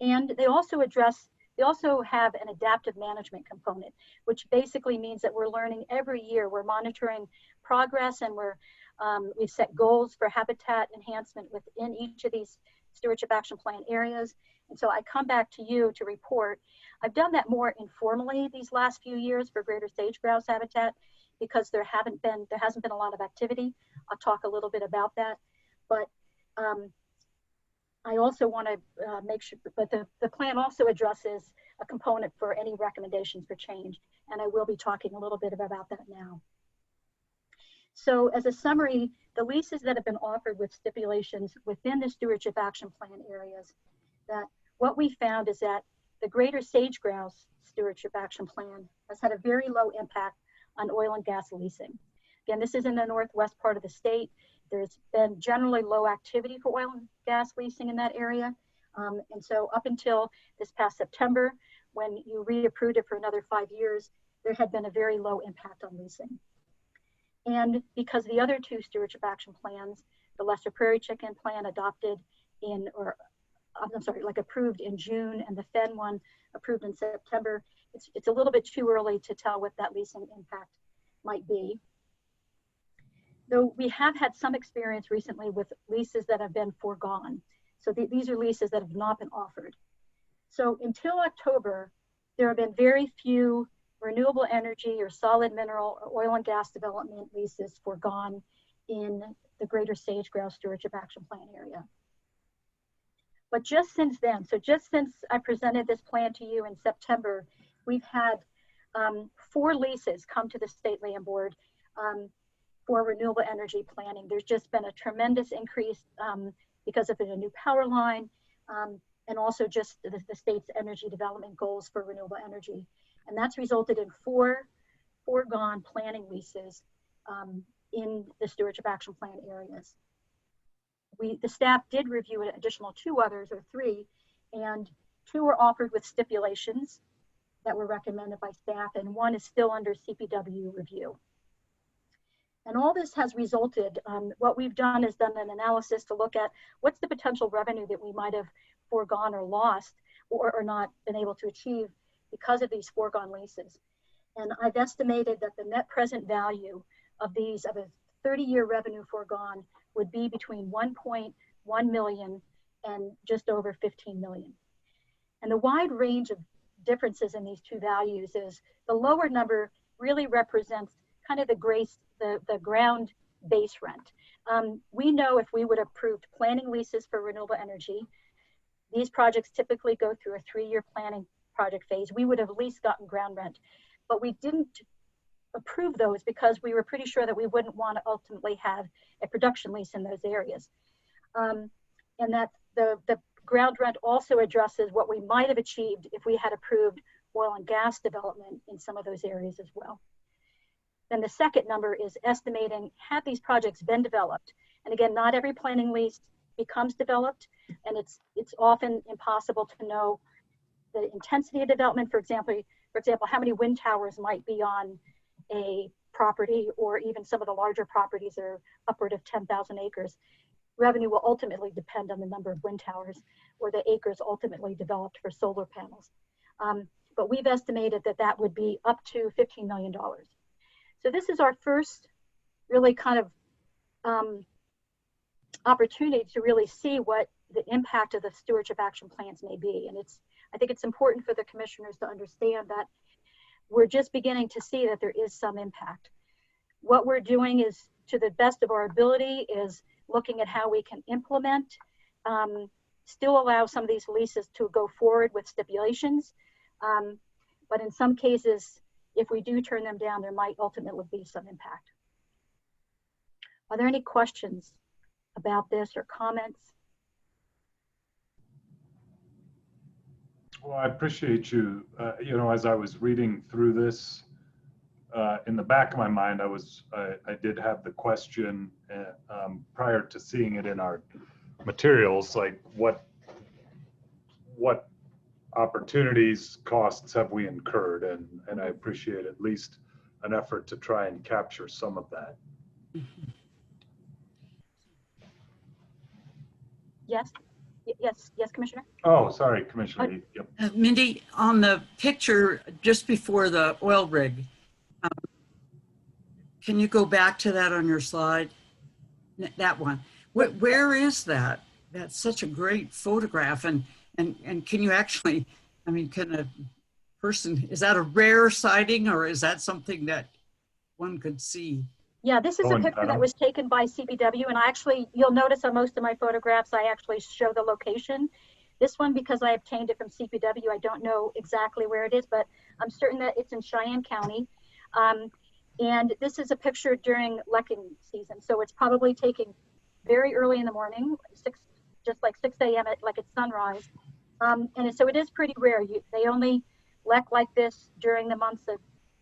And they also have an adaptive management component, which basically means that we're learning every year. We're monitoring progress, and we've set goals for habitat enhancement within each of these stewardship action plan areas. And so I come back to you to report. I've done that more informally these last few years for greater sage grouse habitat because there hasn't been a lot of activity. I'll talk a little bit about that, but I also want to make sure, but the plan also addresses a component for any recommendations for change, and I will be talking a little bit about that now. So as a summary, the leases that have been offered with stipulations within the stewardship action plan areas, that what we found is that the greater sage grouse stewardship action plan has had a very low impact on oil and gas leasing. Again, this is in the northwest part of the state. There's been generally low activity for oil and gas leasing in that area. And so up until this past September, when you reapproved it for another 5 years, there had been a very low impact on leasing. And because the other two stewardship action plans, the Lesser Prairie Chicken plan adopted approved in June, and the Fen one approved in September, it's a little bit too early to tell what that leasing impact might be. Though we have had some experience recently with leases that have been foregone. So these are leases that have not been offered. So until October, there have been very few renewable energy or solid mineral or oil and gas development leases foregone in the greater sage grouse stewardship action plan area. But just since then, so just since I presented this plan to you in September, we've had 4 leases come to the State Land Board for renewable energy planning. There's just been a tremendous increase because of a new power line and also just the state's energy development goals for renewable energy. And that's resulted in 4 foregone planning leases in the stewardship action plan areas. The staff did review an additional 2 others, or 3, and 2 were offered with stipulations that were recommended by staff, and 1 is still under CPW review. And all this has resulted, what we've done is done an analysis to look at what's the potential revenue that we might have foregone or lost or not been able to achieve because of these foregone leases. And I've estimated that the net present value of these, of a 30-year revenue foregone, would be between 1.1 million and just over 15 million. And the wide range of differences in these 2 values is the lower number really represents kind of the ground base rent. We know if we would have approved planning leases for renewable energy, these projects typically go through a 3-year planning project phase. We would have at least gotten ground rent, but we didn't approve those because we were pretty sure that we wouldn't want to ultimately have a production lease in those areas. And that the ground rent also addresses what we might have achieved if we had approved oil and gas development in some of those areas as well. Then the second number is estimating, had these projects been developed? And again, not every planning lease becomes developed, and it's often impossible to know the intensity of development. For example, how many wind towers might be on a property, or even some of the larger properties are upward of 10,000 acres. Revenue will ultimately depend on the number of wind towers or the acres ultimately developed for solar panels. But we've estimated that that would be up to $15 million. So this is our first really kind of opportunity to really see what the impact of the stewardship action plans may be. And I think it's important for the commissioners to understand that we're just beginning to see that there is some impact. What we're doing is, to the best of our ability, is looking at how we can implement, still allow some of these leases to go forward with stipulations. But in some cases, if we do turn them down, there might ultimately be some impact. Are there any questions about this or comments? Well, I appreciate you, as I was reading through this, in the back of my mind, I did have the question prior to seeing it in our materials, like what opportunities, costs have we incurred? And I appreciate at least an effort to try and capture some of that. Yes, yes, Commissioner. Oh, sorry, Commissioner. Yep. Mindy, on the picture just before the oil rig, can you go back to that on your slide? That one. Where is that? That's such a great photograph. And can you actually, I mean, can a person, is that a rare sighting or is that something that one could see? Yeah, this is a picture that was taken by CPW, and I actually, you'll notice on most of my photographs, I actually show the location. This one, because I obtained it from CPW, I don't know exactly where it is, but I'm certain that it's in Cheyenne County. And this is a picture during lekking season, so it's probably taking very early in the morning, just like 6 a.m. like it's sunrise. And so it is pretty rare. They only lek like this during the months of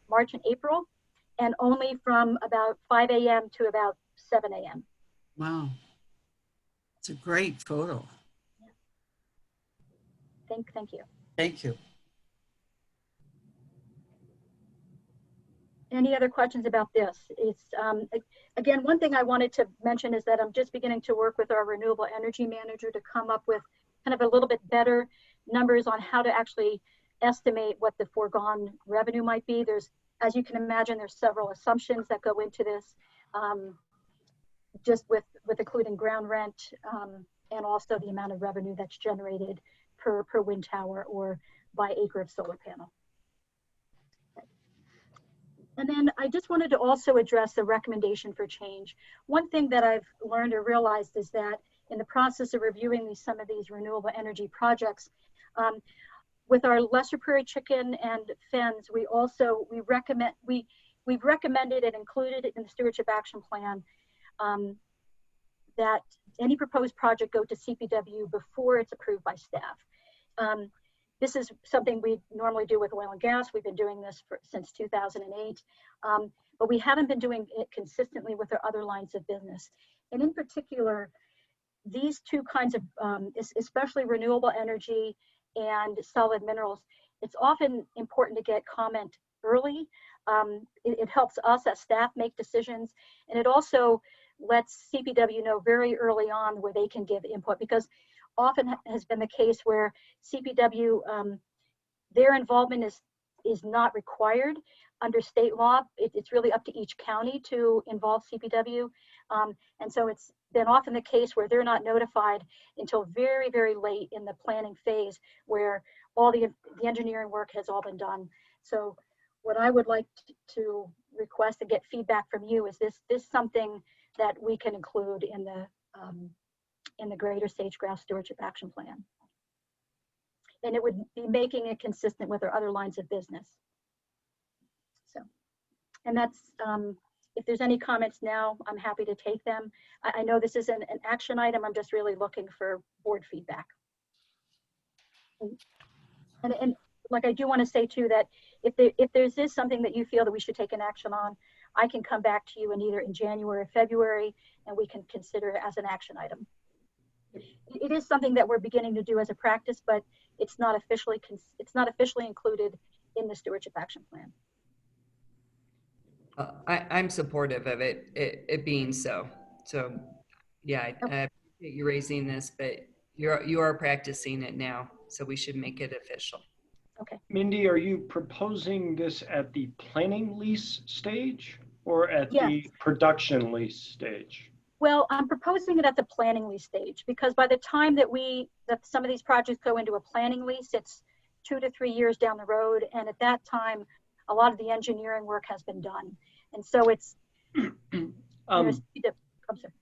March and April, and only from about 5 a.m. to about 7 a.m. Wow. It's a great photo. Thank you. Thank you. Any other questions about this? It's again, one thing I wanted to mention is that I'm just beginning to work with our renewable energy manager to come up with kind of a little bit better numbers on how to actually estimate what the foregone revenue might be. There's, as you can imagine, there's several assumptions that go into this, just with including ground rent and also the amount of revenue that's generated per wind tower or by acre of solar panel. And then I just wanted to also address the recommendation for change. One thing that I've learned or realized is that in the process of reviewing some of these renewable energy projects, with our lesser prairie chicken and fens, we've recommended and included it in the Stewardship Action Plan that any proposed project go to CPW before it's approved by staff. This is something we normally do with oil and gas. We've been doing this since 2008, but we haven't been doing it consistently with our other lines of business. And in particular, these two kinds of, especially renewable energy and solid minerals, it's often important to get comment early. It helps us as staff make decisions, and it also lets CPW know very early on where they can give input, because often has been the case where CPW, their involvement is not required under state law. It's really up to each county to involve CPW. And so it's been often the case where they're not notified until very, very late in the planning phase, where all the engineering work has all been done. So what I would like to request and get feedback from you is this something that we can include in the Greater Sage-Grouse Stewardship Action Plan. And it would be making it consistent with our other lines of business. So, and that's, if there's any comments now, I'm happy to take them. I know this isn't an action item, I'm just really looking for board feedback. And like, I do want to say too, that if there's something that you feel that we should take an action on, I can come back to you in either in January or February, and we can consider it as an action item. It is something that we're beginning to do as a practice, but it's not officially included in the Stewardship Action Plan. I'm supportive of it being so. So, yeah, Okay. I appreciate you raising this, but you are practicing it now, so we should make it official. Okay. Mindy, are you proposing this at the planning lease stage or at the production lease stage? Well, I'm proposing it at the planning lease stage, because by the time that some of these projects go into a planning lease, it's 2 to 3 years down the road. And at that time, a lot of the engineering work has been done. And so it's, I'm sorry.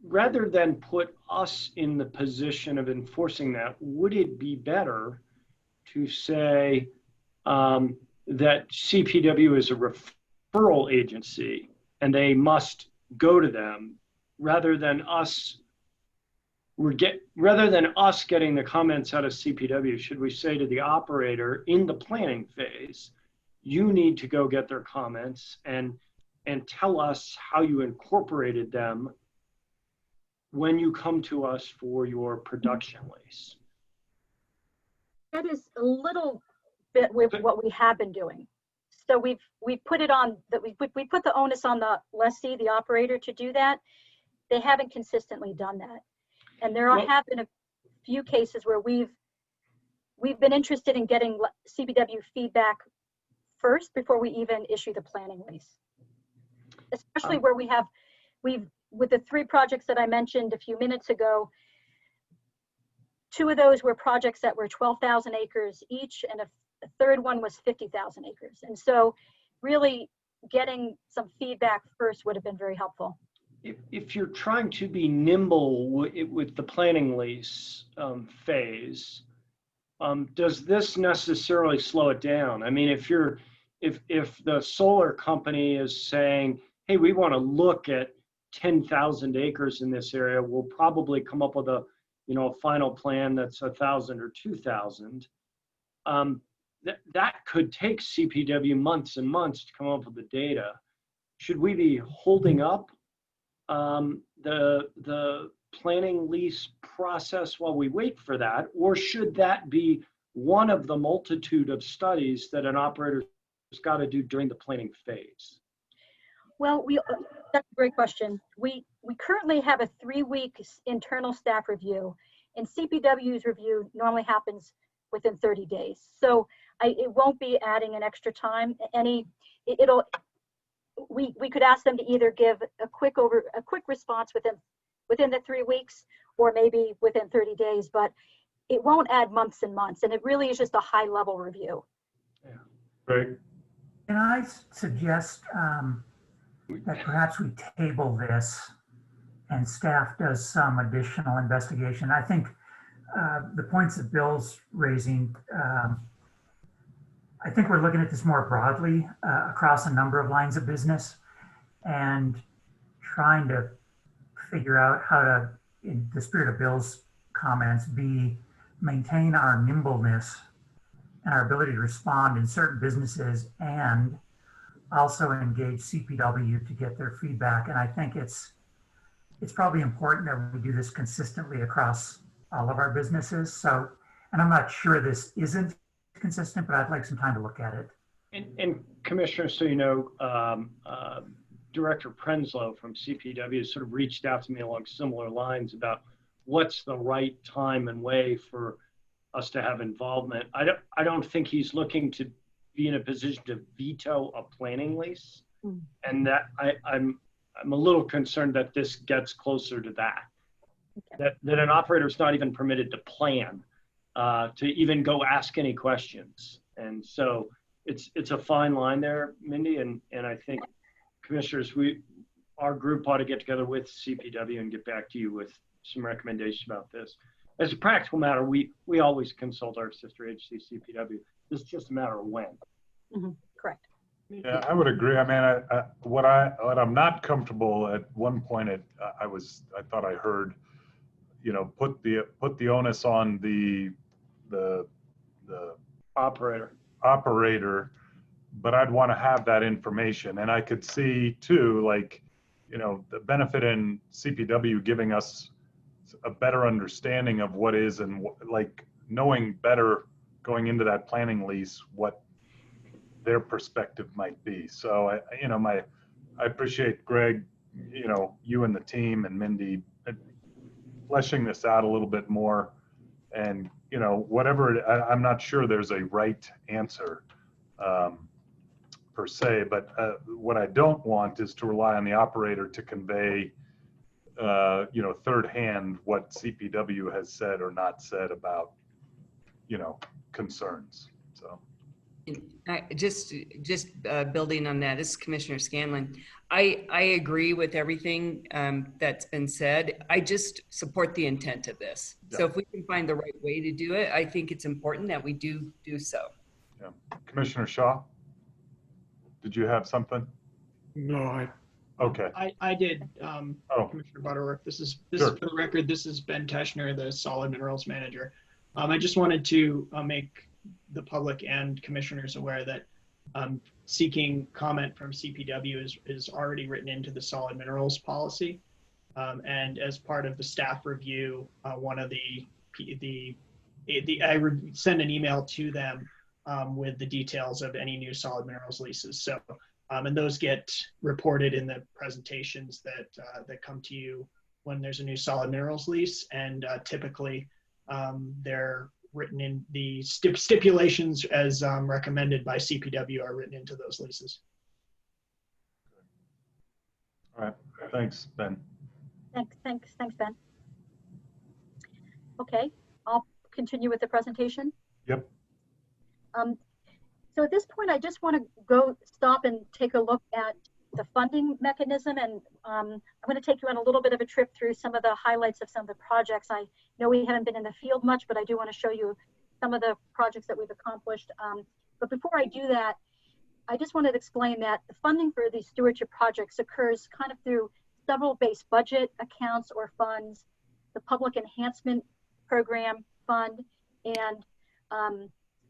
Rather than put us in the position of enforcing that, would it be better to say that CPW is a referral agency and they must go to them, rather than us getting the comments out of CPW? Should we say to the operator in the planning phase, you need to go get their comments and tell us how you incorporated them when you come to us for your production lease. That is a little bit with what we have been doing. So we've put it on that we put the onus on the lessee, the operator, to do that. They haven't consistently done that, and there have been a few cases where we've been interested in getting CPW feedback first before we even issue the planning lease. Especially where we've with the 3 projects that I mentioned a few minutes ago, 2 of those were projects that were 12,000 acres each, and a third one was 50,000 acres. And so really getting some feedback first would have been very helpful. If you're trying to be nimble with the planning lease phase, does this necessarily slow it down? I mean, if the solar company is saying, hey, we want to look at 10,000 acres in this area, we'll probably come up with a final plan that's 1,000 or 2,000. That could take CPW months and months to come up with the data. Should we be holding up the planning lease process while we wait for that, or should that be one of the multitude of studies that an operator's got to do during the planning phase? Well, that's a great question. We currently have a 3-week internal staff review, and CPW's review normally happens within 30 days. So it won't be adding an extra time. We could ask them to either give a quick response within the 3 weeks, or maybe within 30 days, but it won't add months and months, and it really is just a high level review. Yeah. Great. Can I suggest that perhaps we table this and staff does some additional investigation? I think the points that Bill's raising, I think we're looking at this more broadly across a number of lines of business and trying to figure out how to, in the spirit of Bill's comments, maintain our nimbleness and our ability to respond in certain businesses and also engage CPW to get their feedback. And I think it's probably important that we do this consistently across all of our businesses. So, and I'm not sure this isn't consistent, but I'd like some time to look at it. And Commissioner, so you know, Director Prenslow from CPW sort of reached out to me along similar lines about what's the right time and way for us to have involvement. I don't think he's looking to be in a position to veto a planning lease, and that I'm a little concerned that this gets closer to that. Okay. That an operator is not even permitted to plan, to even go ask any questions, and so it's a fine line there, Mindy, and I think commissioners, our group ought to get together with CPW and get back to you with some recommendations about this. As a practical matter, we always consult our sister agency, CPW. It's just a matter of when. Mm-hmm. Correct. Yeah, I would agree. I mean, what I'm not comfortable at one point, I thought I heard, put the onus on the operator, but I'd want to have that information, and I could see too, like, the benefit in CPW giving us a better understanding of what is, and like knowing better going into that planning lease what their perspective might be. So I appreciate Greg, you and the team and Mindy fleshing this out a little bit more, and whatever, I'm not sure there's a right answer per se, but what I don't want is to rely on the operator to convey third hand what CPW has said or not said about concerns. So just building on that, this is Commissioner Scanlon. I agree with everything that's been said. I just support the intent of this. Yeah. So if we can find the right way to do it, I think it's important that we do so. Yeah. Commissioner Shaw, did you have something? No, Okay. I did, Commissioner Butterworth. This is for the record. This is Ben Teschner, the Solid Minerals Manager. I just wanted to make the public and commissioners aware that seeking comment from CPW is already written into the solid minerals policy. And as part of the staff review, one of send an email to them with the details of any new solid minerals leases. So, and those get reported in the presentations that come to you when there's a new solid minerals lease. And typically they're written in the stipulations as recommended by CPW are written into those leases. All right, thanks, Ben. Thanks, Ben. Okay, I'll continue with the presentation. Yep. So at this point, I just want to stop and take a look at the funding mechanism, and I'm going to take you on a little bit of a trip through some of the highlights of some of the projects. I know we haven't been in the field much, but I do want to show you some of the projects that we've accomplished. But before I do that, I just wanted to explain that the funding for these stewardship projects occurs kind of through several base budget accounts or funds, the Public Enhancement Program Fund, and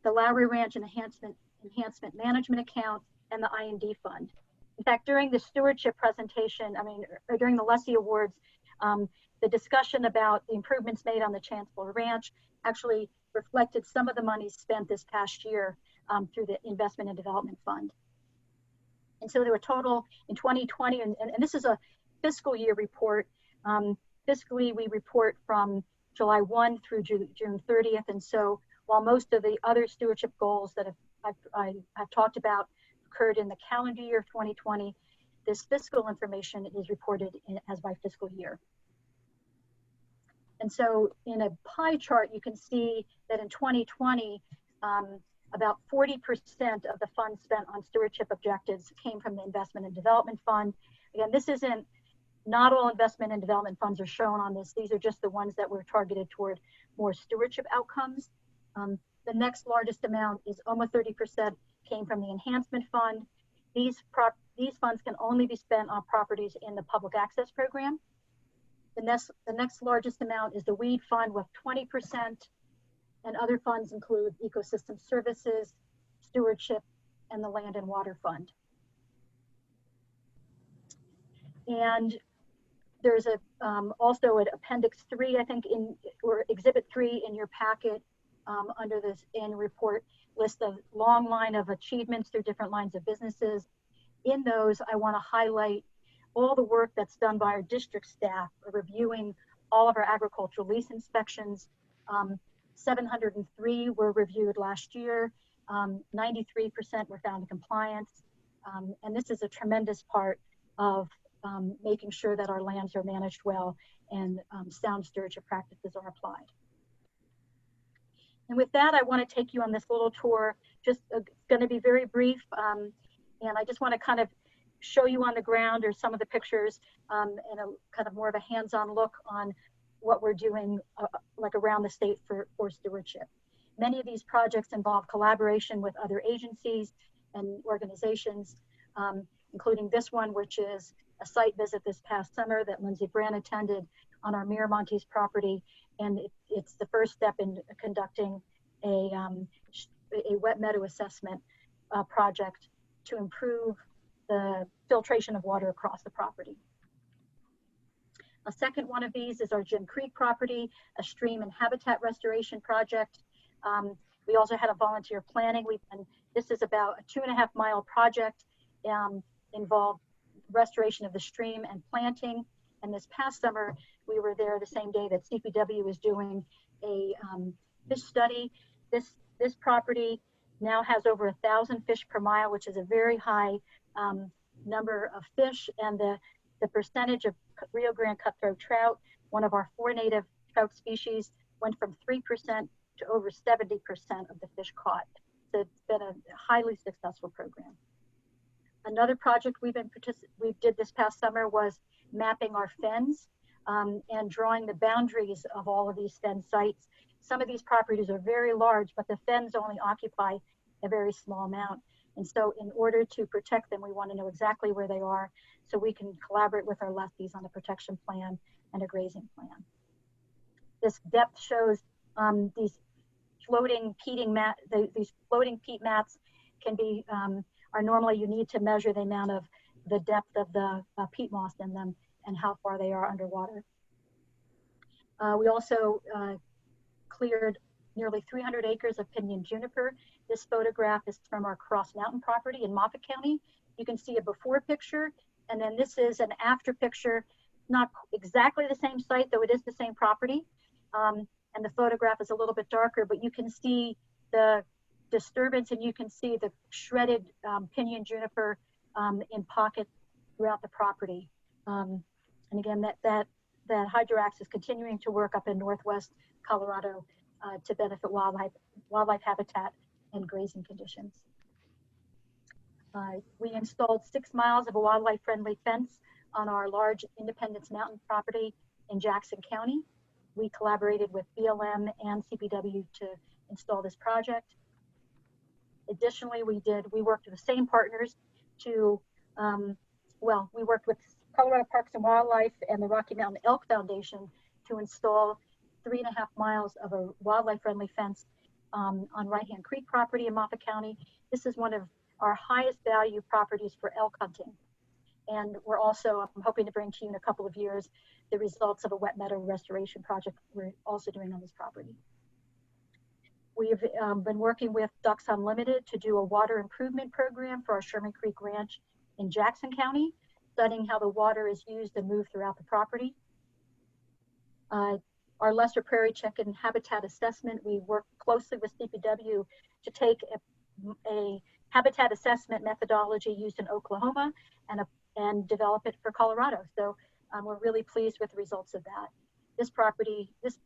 the Lowry Ranch Enhancement Management Account, and the I&D Fund. In fact, during the stewardship presentation, or during the Lessee Awards, the discussion about the improvements made on the Chancellor Ranch actually reflected some of the money spent this past year through the Investment and Development Fund. And so there were total in 2020, and this is a fiscal year report. Fiscally, we report from July 1 through June 30th. And so while most of the other stewardship goals that I've talked about occurred in the calendar year of 2020, this fiscal information is reported as by fiscal year. And so in a pie chart, you can see that in 2020, about 40% of the funds spent on stewardship objectives came from the Investment and Development Fund. Again, not all investment and development funds are shown on this. These are just the ones that were targeted toward more stewardship outcomes. The next largest amount is almost 30% came from the Enhancement Fund. These funds can only be spent on properties in the Public Access Program. The next largest amount is the Weed Fund with 20%, and other funds include Ecosystem Services, Stewardship, and the Land and Water Fund. And there's also an Appendix 3, I think, or Exhibit 3 in your packet under this annual report, lists a long line of achievements through different lines of businesses. In those, I want to highlight all the work that's done by our district staff reviewing all of our agricultural lease inspections. 703 were reviewed last year. 93% were found in compliance. And this is a tremendous part of making sure that our lands are managed well and sound stewardship practices are applied. And with that, I want to take you on this little tour. Just going to be very brief. And I just want to kind of show you on the ground or some of the pictures and a kind of more of a hands-on look on what we're doing like around the state for stewardship. Many of these projects involve collaboration with other agencies and organizations, including this one, which is a site visit this past summer that Lindsay Brand attended on our Miramontes property. And it's the first step in conducting a wet meadow assessment project to improve the filtration of water across the property. A second one of these is our Jim Creek property, a stream and habitat restoration project. We also had a volunteer planning. This is about a 2.5 mile project, involved restoration of the stream and planting. And this past summer, we were there the same day that CPW was doing a fish study. This property now has over 1,000 fish per mile, which is a very high number of fish. And the percentage of Rio Grande cutthroat trout, one of our 4 native trout species, went from 3% to over 70% of the fish caught. So it's been a highly successful program. Another project we did this past summer was mapping our fens and drawing the boundaries of all of these fen sites. Some of these properties are very large, but the fens only occupy a very small amount. And so in order to protect them, we want to know exactly where they are so we can collaborate with our lessees on a protection plan and a grazing plan. This depth shows these floating peat mats can be, are normally you need to measure the amount of the depth of the peat moss in them and how far they are underwater. We also cleared nearly 300 acres of pinyon juniper. This photograph is from our Cross Mountain property in Moffat County. You can see a before picture, and then this is an after picture. Not exactly the same site, though it is the same property. And the photograph is a little bit darker, but you can see the disturbance and you can see the shredded pinyon juniper in pockets throughout the property. And again, that Hydroax is continuing to work up in Northwest Colorado to benefit wildlife habitat and grazing conditions. We installed 6 miles of a wildlife-friendly fence on our large Independence Mountain property in Jackson County. We collaborated with BLM and CPW to install this project. Additionally, we worked with the same partners to, we worked with Colorado Parks and Wildlife and the Rocky Mountain Elk Foundation to install 3.5 miles of a wildlife-friendly fence on Right Hand Creek property in Moffat County. This is one of our highest value properties for elk hunting. And we're also, I'm hoping to bring to you in a couple of years, the results of a wet meadow restoration project we're also doing on this property. We've been working with Ducks Unlimited to do a water improvement program for our Sherman Creek Ranch in Jackson County, studying how the water is used and moved throughout the property. Our Lesser Prairie Chicken Habitat Assessment, we work closely with CPW to take a habitat assessment methodology used in Oklahoma and develop it for Colorado. So we're really pleased with the results of that. This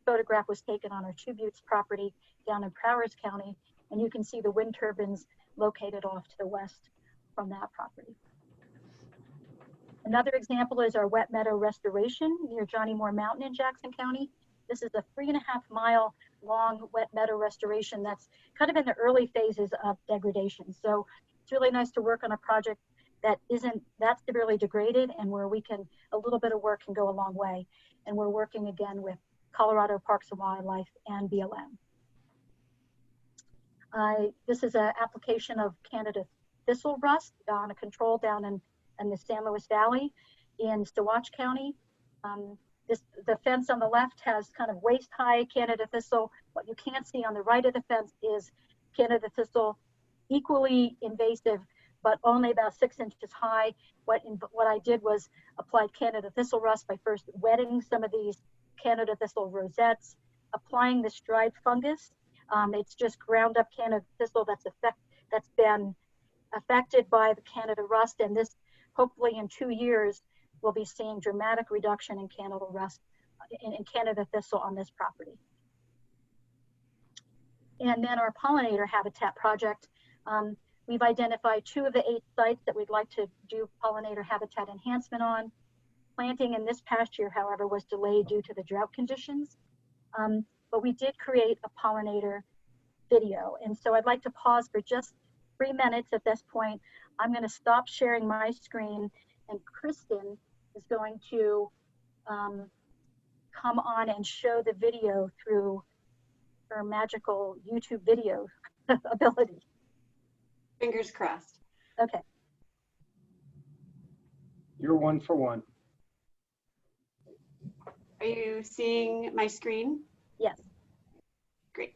photograph was taken on our Two Buttes property down in Prowers County, and you can see the wind turbines located off to the west from that property. Another example is our wet meadow restoration near Johnny Moore Mountain in Jackson County. This is a 3.5 mile long wet meadow restoration that's kind of in the early phases of degradation. So it's really nice to work on a project that isn't that severely degraded and where a little bit of work can go a long way. And we're working again with Colorado Parks and Wildlife and BLM. This is an application of Canada thistle rust on a control down in the San Luis Valley in Saguache County. The fence on the left has kind of waist-high Canada thistle. What you can't see on the right of the fence is Canada thistle, equally invasive, but only about 6 inches high. What I did was applied Canada thistle rust by first wetting some of these Canada thistle rosettes, applying this dried fungus. It's just ground up Canada thistle that's been affected by the Canada rust, and this hopefully in 2 years we'll be seeing dramatic reduction in Canada rust in Canada thistle on this property. And then our pollinator habitat project. We've identified 2 of the 8 sites that we'd like to do pollinator habitat enhancement on. Planting in this past year, however, was delayed due to the drought conditions. But we did create a pollinator video. And so I'd like to pause for just 3 minutes at this point. I'm going to stop sharing my screen, and Kristen is going to come on and show the video through her magical YouTube video ability. Fingers crossed. Okay. You're 1 for 1. Are you seeing my screen? Yes. Great.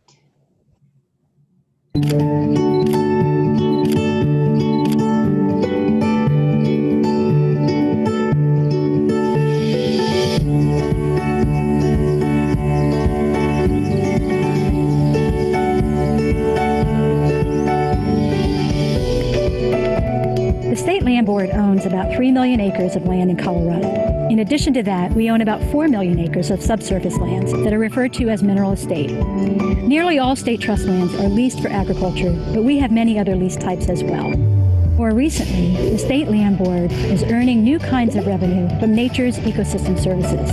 The State Land Board owns about 3 million acres of land in Colorado. In addition to that, we own about 4 million acres of subsurface lands that are referred to as mineral estate. Nearly all state trust lands are leased for agriculture, but we have many other lease types as well. More recently, the State Land Board is earning new kinds of revenue from nature's ecosystem services.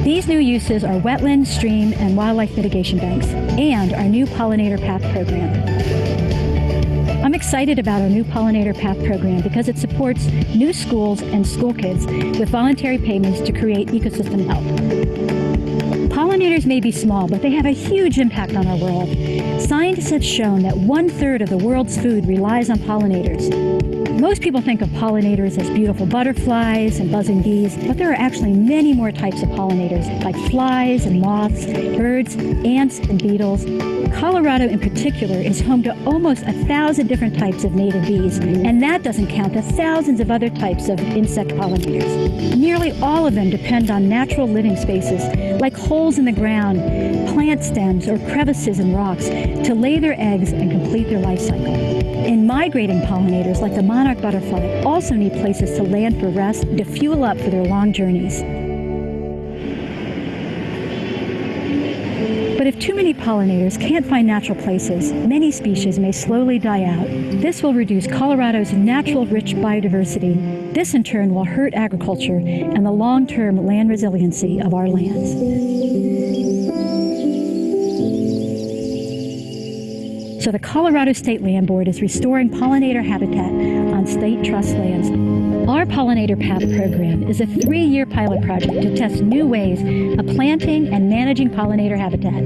These new uses are wetland, stream, and wildlife mitigation banks, and our new Pollinator Path program. I'm excited about our new Pollinator Path program because it supports new schools and school kids with voluntary payments to create ecosystem health. Pollinators may be small, but they have a huge impact on our world. Scientists have shown that 1/3 of the world's food relies on pollinators. Most people think of pollinators as beautiful butterflies and buzzing bees, but there are actually many more types of pollinators, like flies and moths, birds, ants, and beetles. Colorado in particular is home to almost 1,000 different types of native bees, and that doesn't count the thousands of other types of insect pollinators. Nearly all of them depend on natural living spaces, like holes in the ground, plant stems, or crevices in rocks, to lay their eggs and complete their life cycle. And migrating pollinators, like the monarch butterfly, also need places to land for rest and to fuel up for their long journeys. But if too many pollinators can't find natural places, many species may slowly die out. This will reduce Colorado's natural rich biodiversity. This in turn will hurt agriculture and the long-term land resiliency of our lands. So the Colorado State Land Board is restoring pollinator habitat on state trust lands. Our Pollinator Path program is a 3-year pilot project to test new ways of planting and managing pollinator habitat.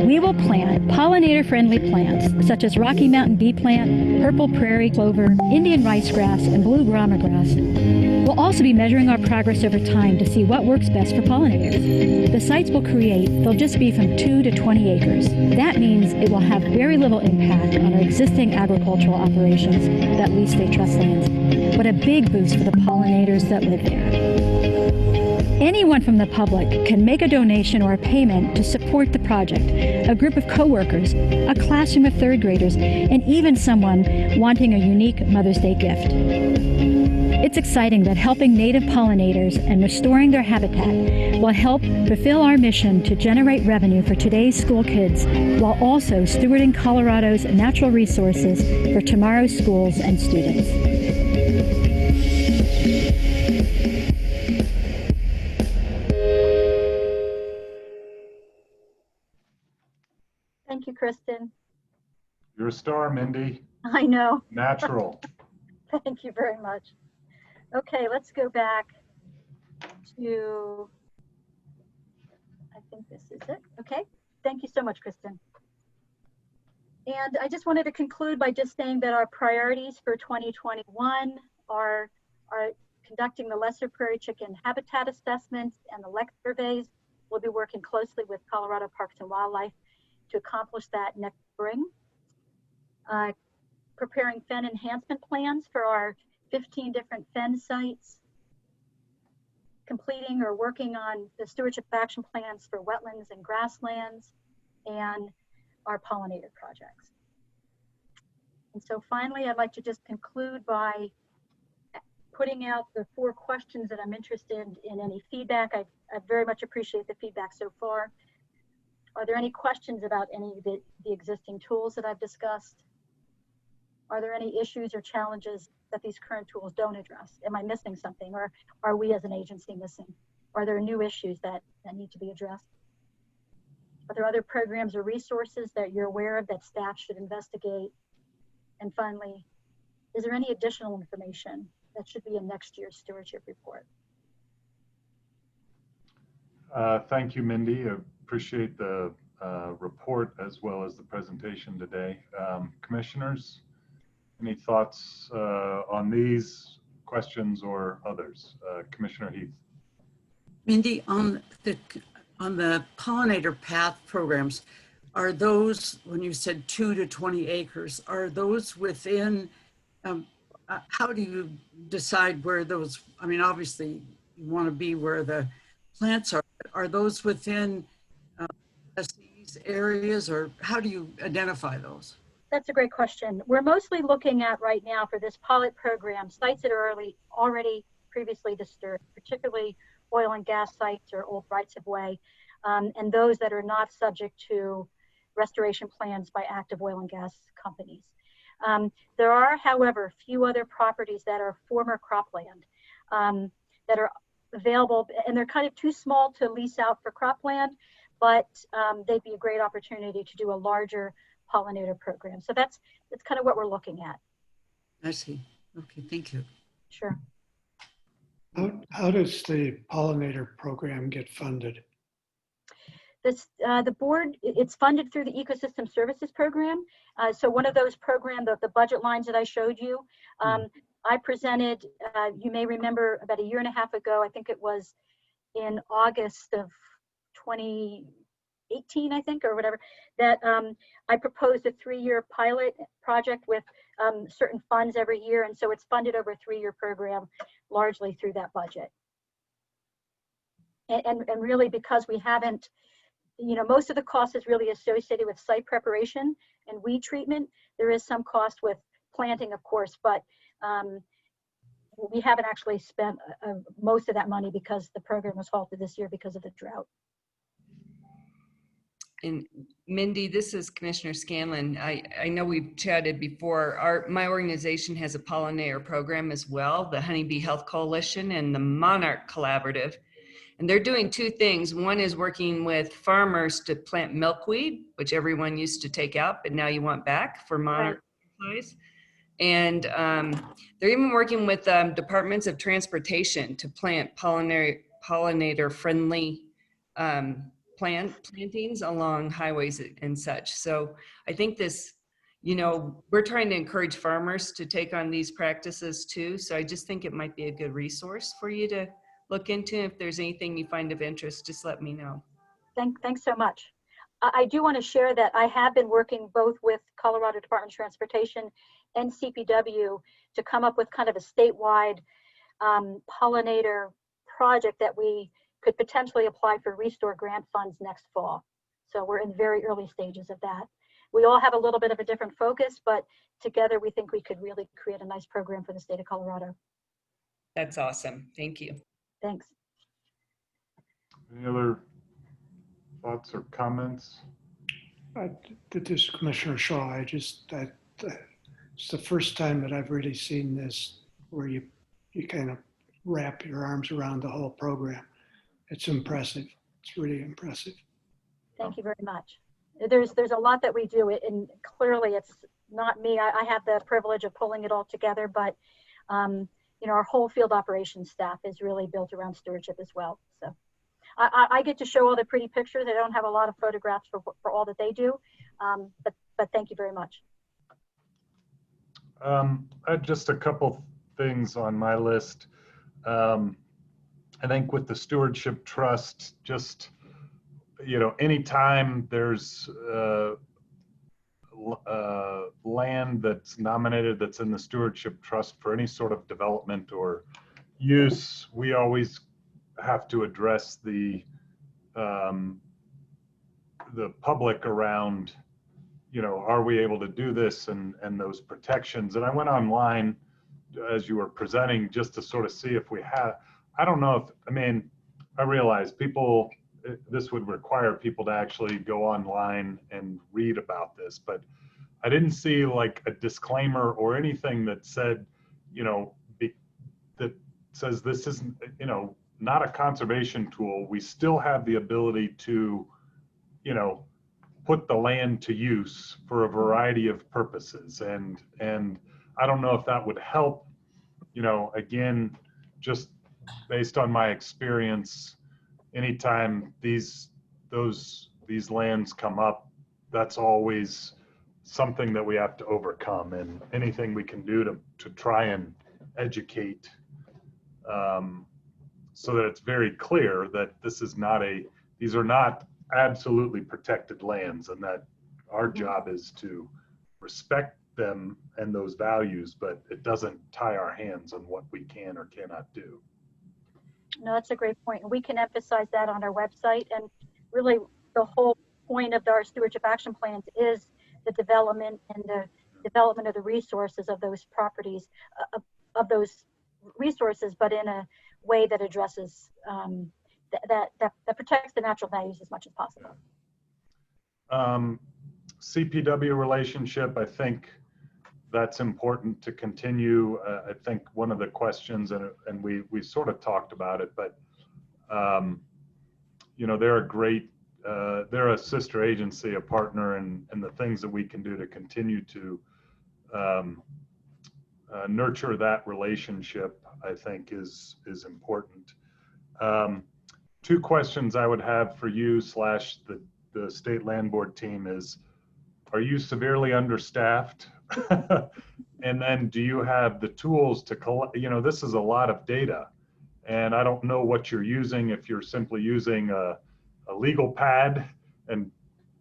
We will plant pollinator-friendly plants such as Rocky Mountain bee plant, purple prairie clover, Indian ricegrass, and blue grama grass. We'll also be measuring our progress over time to see what works best for pollinators. The sites we'll create, they'll just be from 2 to 20 acres. That means it will have very little impact on our existing agricultural operations that lease state trust lands, but a big boost for the pollinators that live there. Anyone from the public can make a donation or a payment to support the project. A group of coworkers, a classroom of 3rd graders, and even someone wanting a unique Mother's Day gift. It's exciting that helping native pollinators and restoring their habitat will help fulfill our mission to generate revenue for today's school kids while also stewarding Colorado's natural resources for tomorrow's schools and students. Thank you, Kristen. You're a star, Mindy. I know. Natural. Thank you very much. Okay, let's go back to, I think this is it. Okay, thank you so much, Kristen. And I just wanted to conclude by just saying that our priorities for 2021 are conducting the lesser prairie chicken habitat assessments and the LEC surveys. We'll be working closely with Colorado Parks and Wildlife to accomplish that next spring. Preparing fen enhancement plans for our 15 different fen sites, completing or working on the stewardship action plans for wetlands and grasslands, and our pollinator projects. And so finally, I'd like to just conclude by putting out the 4 questions that I'm interested in any feedback. I very much appreciate the feedback so far. Are there any questions about any of the existing tools that I've discussed? Are there any issues or challenges that these current tools don't address? Am I missing something, or are we as an agency missing? Are there new issues that need to be addressed? Are there other programs or resources that you're aware of that staff should investigate? And finally, is there any additional information that should be in next year's stewardship report? Thank you, Mindy. I appreciate the report as well as the presentation today. Commissioners, any thoughts on these questions or others? Commissioner Heath. Mindy, on the pollinator path programs, are those, when you said 2 to 20 acres, are those within, how do you decide where those, I mean, obviously you want to be where the plants are those within these areas, or how do you identify those? That's a great question. We're mostly looking at right now for this pilot program sites that are already previously disturbed, particularly oil and gas sites or old rights of way, and those that are not subject to restoration plans by active oil and gas companies. There are, however, few other properties that are former cropland that are available, and they're kind of too small to lease out for cropland, but they'd be a great opportunity to do a larger pollinator program. So that's kind of what we're looking at. I see. Okay, thank you. Sure. How does the pollinator program get funded? The board, it's funded through the Ecosystem Services Program. So one of those programs, the budget lines that I showed you, I presented, you may remember about a year and a half ago, I think it was in August of 2018, I think, or whatever, that I proposed a 3-year pilot project with certain funds every year. And so it's funded over a 3-year program, largely through that budget. And really, because we haven't, most of the cost is really associated with site preparation and weed treatment. There is some cost with planting, of course, but we haven't actually spent most of that money because the program was halted this year because of the drought. And Mindy, this is Commissioner Scanlon. I know we've chatted before. My organization has a pollinator program as well, the Honeybee Health Coalition and the Monarch Collaborative. And they're doing 2 things. One is working with farmers to plant milkweed, which everyone used to take out, but now you want back for monarch supplies. And they're even working with departments of transportation to plant pollinator-friendly plantings along highways and such. So I think this, we're trying to encourage farmers to take on these practices too. So I just think it might be a good resource for you to look into. If there's anything you find of interest, just let me know. Thanks so much. I do want to share that I have been working both with Colorado Department of Transportation and CPW to come up with kind of a statewide pollinator project that we could potentially apply for Restore grant funds next fall. So we're in very early stages of that. We all have a little bit of a different focus, but together we think we could really create a nice program for the state of Colorado. That's awesome. Thank you. Thanks. Any other thoughts or comments? This is Commissioner Shaw. It's the first time that I've really seen this where you kind of wrap your arms around the whole program. It's impressive. It's really impressive. Thank you very much. There's a lot that we do, and clearly it's not me. I have the privilege of pulling it all together, but our whole field operations staff is really built around stewardship as well. So I get to show all the pretty pictures. I don't have a lot of photographs for all that they do, but thank you very much. I had just a couple things on my list. I think with the Stewardship Trust, just, anytime there's land that's nominated that's in the Stewardship Trust for any sort of development or use, we always have to address the public around, are we able to do this and those protections. And I went online as you were presenting just to sort of see if we have, I don't know if, I realize this would require people to actually go online and read about this, but I didn't see like a disclaimer or anything that said, that says this isn't, not a conservation tool. We still have the ability to, put the land to use for a variety of purposes. And I don't know if that would help, again, just based on my experience, anytime these lands come up, that's always something that we have to overcome, and anything we can do to try and educate so that it's very clear that these are not absolutely protected lands, and that our job is to respect them and those values, but it doesn't tie our hands on what we can or cannot do. No, that's a great point. And we can emphasize that on our website. And really the whole point of our stewardship action plans is the development and the development of the resources of those properties, of those resources, but in a way that addresses, that protects the natural values as much as possible. CPW relationship, I think that's important to continue. I think one of the questions, and we sort of talked about it, but they're a great, they're a sister agency, a partner, and the things that we can do to continue to nurture that relationship, I think is important. two questions I would have for you slash the state land board team is, are you severely understaffed? And then do you have the tools to collect, this is a lot of data, and I don't know what you're using, if you're simply using a legal pad and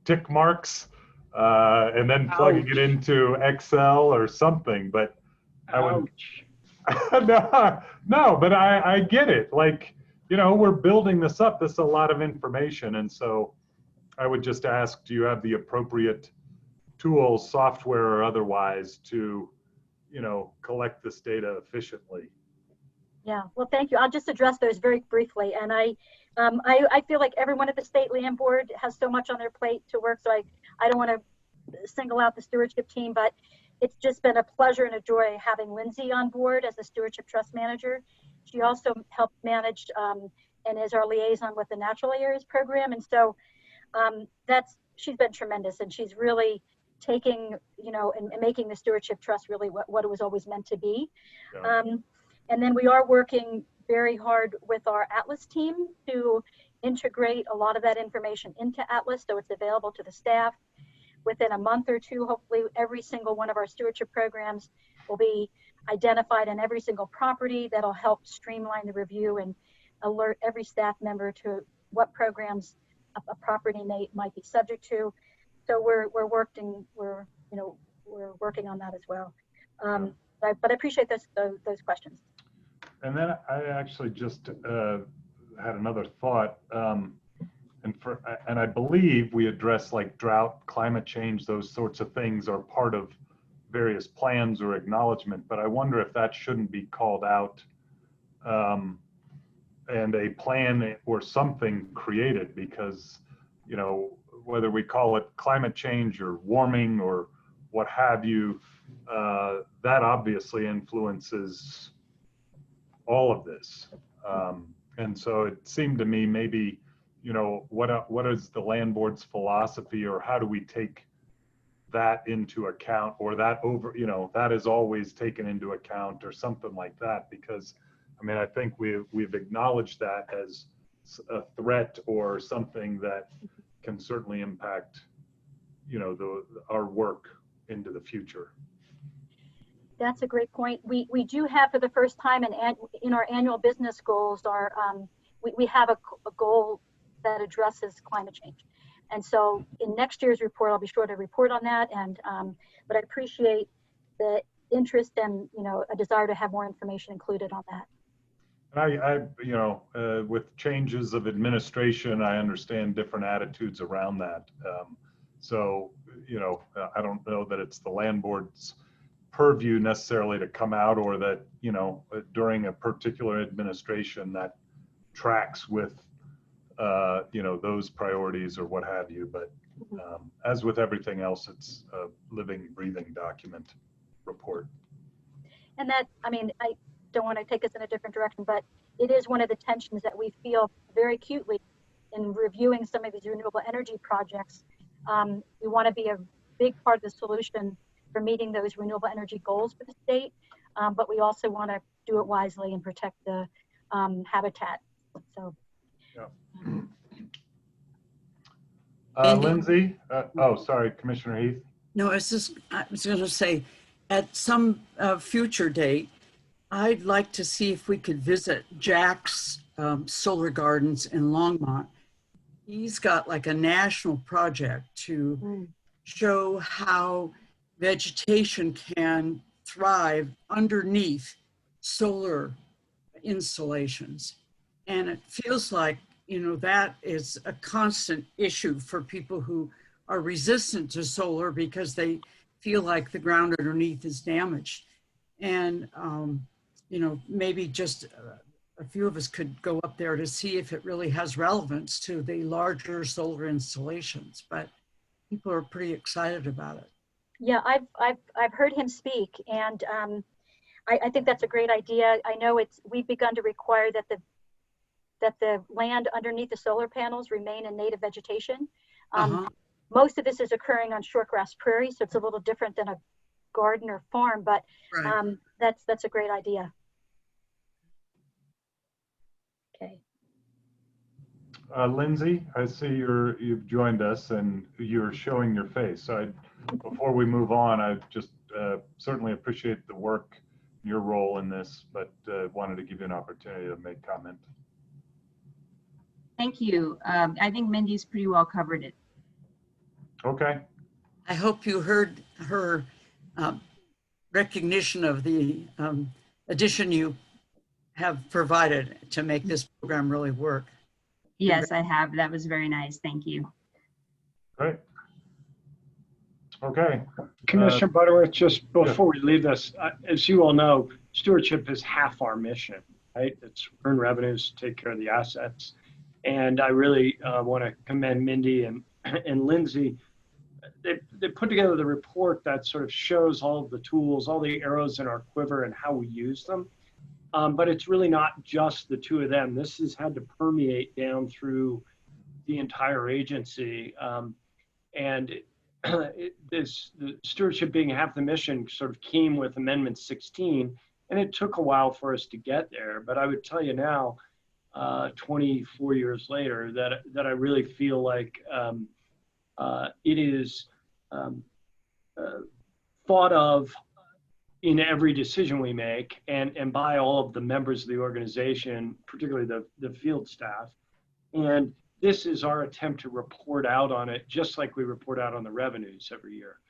tick marks, and then plugging it into Excel or something, but I would, no, but I get it. Like, we're building this up. This is a lot of information. And so I would just ask, do you have the appropriate tools, software or otherwise, to, collect this data efficiently? Yeah, well, thank you. I'll just address those very briefly. And I feel like everyone at the State Land Board has so much on their plate to work. So I don't want to single out the stewardship team, but it's just been a pleasure and a joy having Lindsay on board as the Stewardship Trust Manager. She also helped manage and is our liaison with the Natural Areas Program. And so she's been tremendous, and she's really taking, and making the Stewardship Trust really what it was always meant to be. Yeah. And then we are working very hard with our Atlas team to integrate a lot of that information into Atlas so it's available to the staff. Within a month or two, hopefully every single one of our stewardship programs will be identified in every single property. That'll help streamline the review and alert every staff member to what programs a property might be subject to. So we're working on that as well. But I appreciate those questions. And then I actually just had another thought. And I believe we address like drought, climate change, those sorts of things are part of various plans or acknowledgement, but I wonder if that shouldn't be called out and a plan or something created, because, whether we call it climate change or warming or what have you, that obviously influences all of this. And so it seemed to me maybe, what is the land board's philosophy, or how do we take that into account, or that that is always taken into account, or something like that? Because I think we've acknowledged that as a threat or something that can certainly impact, our work into the future. That's a great point. We do have, for the first time in our annual business goals, we have a goal that addresses climate change. And so in next year's report, I'll be sure to report on that. And but I appreciate the interest and a desire to have more information included on that. And with changes of administration, I understand different attitudes around that. So I don't know that it's the land board's purview necessarily to come out, or that during a particular administration that tracks with those priorities or what have you. But as with everything else, it's a living, breathing document report. And that, I don't want to take us in a different direction, but it is one of the tensions that we feel very acutely in reviewing some of these renewable energy projects. We want to be a big part of the solution for meeting those renewable energy goals for the state, but we also want to do it wisely and protect the habitat. So. Yeah. Lindsay? Sorry, Commissioner Heath. No, I was going to say, at some future date, I'd like to see if we could visit Jack's solar gardens in Longmont. He's got like a national project to show how vegetation can thrive underneath solar installations. And it feels like, that is a constant issue for people who are resistant to solar because they feel like the ground underneath is damaged. And, maybe just a few of us could go up there to see if it really has relevance to the larger solar installations, but people are pretty excited about it. Yeah, I've heard him speak, and I think that's a great idea. I know we've begun to require that the land underneath the solar panels remain in native vegetation. Most of this is occurring on shortgrass prairie, so it's a little different than a garden or farm, but right. That's a great idea. Okay. Lindsay, I see you've joined us and you're showing your face. So before we move on, I just certainly appreciate the work, your role in this, but wanted to give you an opportunity to make comment. Thank you. I think Mindy's pretty well covered it. Okay. I hope you heard her recognition of the addition you have provided to make this program really work. Yes, I have. That was very nice. Thank you. Great. Okay. Commissioner Butterworth, just before we leave this, as you all know, stewardship is half our mission, right? It's earn revenues, take care of the assets. And I really want to commend Mindy and Lindsay. They put together the report that sort of shows all of the tools, all the arrows in our quiver and how we use them. But it's really not just the two of them. This has had to permeate down through the entire agency. The stewardship being half the mission sort of came with Amendment 16, and it took a while for us to get there. But I would tell you now, 24 years later, that I really feel like it is thought of in every decision we make and by all of the members of the organization, particularly the field staff. And this is our attempt to report out on it, just like we report out on the revenues every year.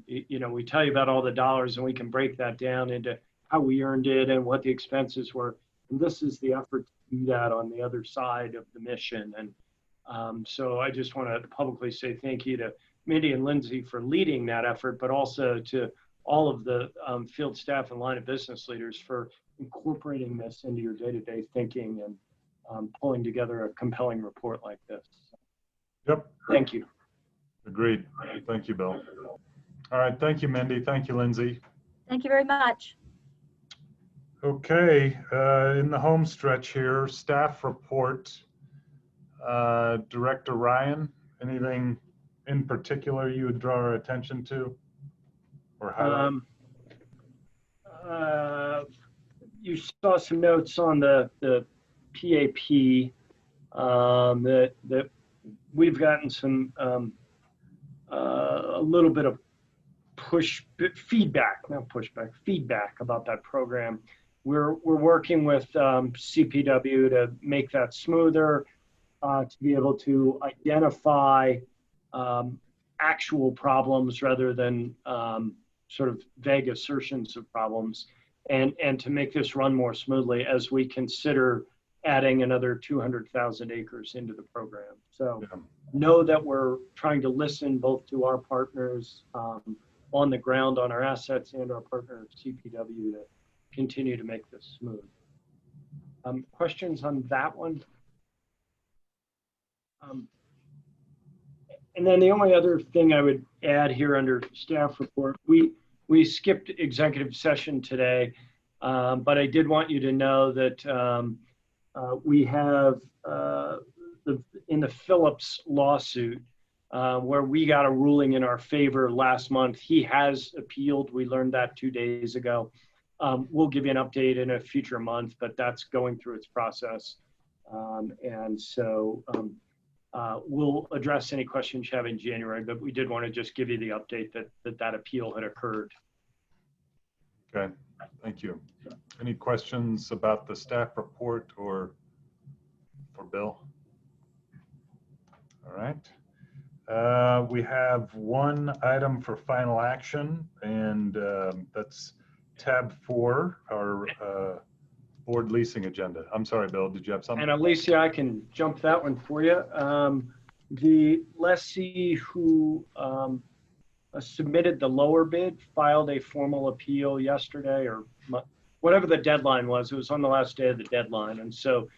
You know, we tell you about all the dollars and we can break that down into how we earned it and what the expenses were. And this is the effort to do that on the other side of the mission. And so I just want to publicly say thank you to Mindy and Lindsay for leading that effort, but also to all of the field staff and line of business leaders for incorporating this into your day-to-day thinking and pulling together a compelling report like this. Yep. Thank you. Agreed. Thank you, Bill. All right. Thank you, Mindy. Thank you, Lindsay. Thank you very much. Okay. In the home stretch here, staff report. Director Ryan, anything in particular you would draw our attention to? Or highlight? You saw some notes on the PAP that we've gotten some a little bit of feedback about that program. We're working with CPW to make that smoother, to be able to identify actual problems rather than sort of vague assertions of problems, and to make this run more smoothly as we consider adding another 200,000 acres into the program. So know that we're trying to listen both to our partners on the ground on our assets and our partner CPW to continue to make this smooth. Questions on that one? And then the only other thing I would add here under staff report, we skipped executive session today, but I did want you to know that we have in the Phillips lawsuit, where we got a ruling in our favor last month. He has appealed. We learned that 2 days ago. We'll give you an update in a future month, but that's going through its process. And so we'll address any questions you have in January, but we did want to just give you the update that appeal had occurred. Okay, thank you. Any questions about the staff report or for Bill? All right. We have one item for final action, and that's tab 4, our board leasing agenda. I'm sorry, Bill, did you have something? And Alicia, I can jump that one for you. The lessee who submitted the lower bid filed a formal appeal yesterday, or whatever the deadline was. It was on the last day of the deadline. And so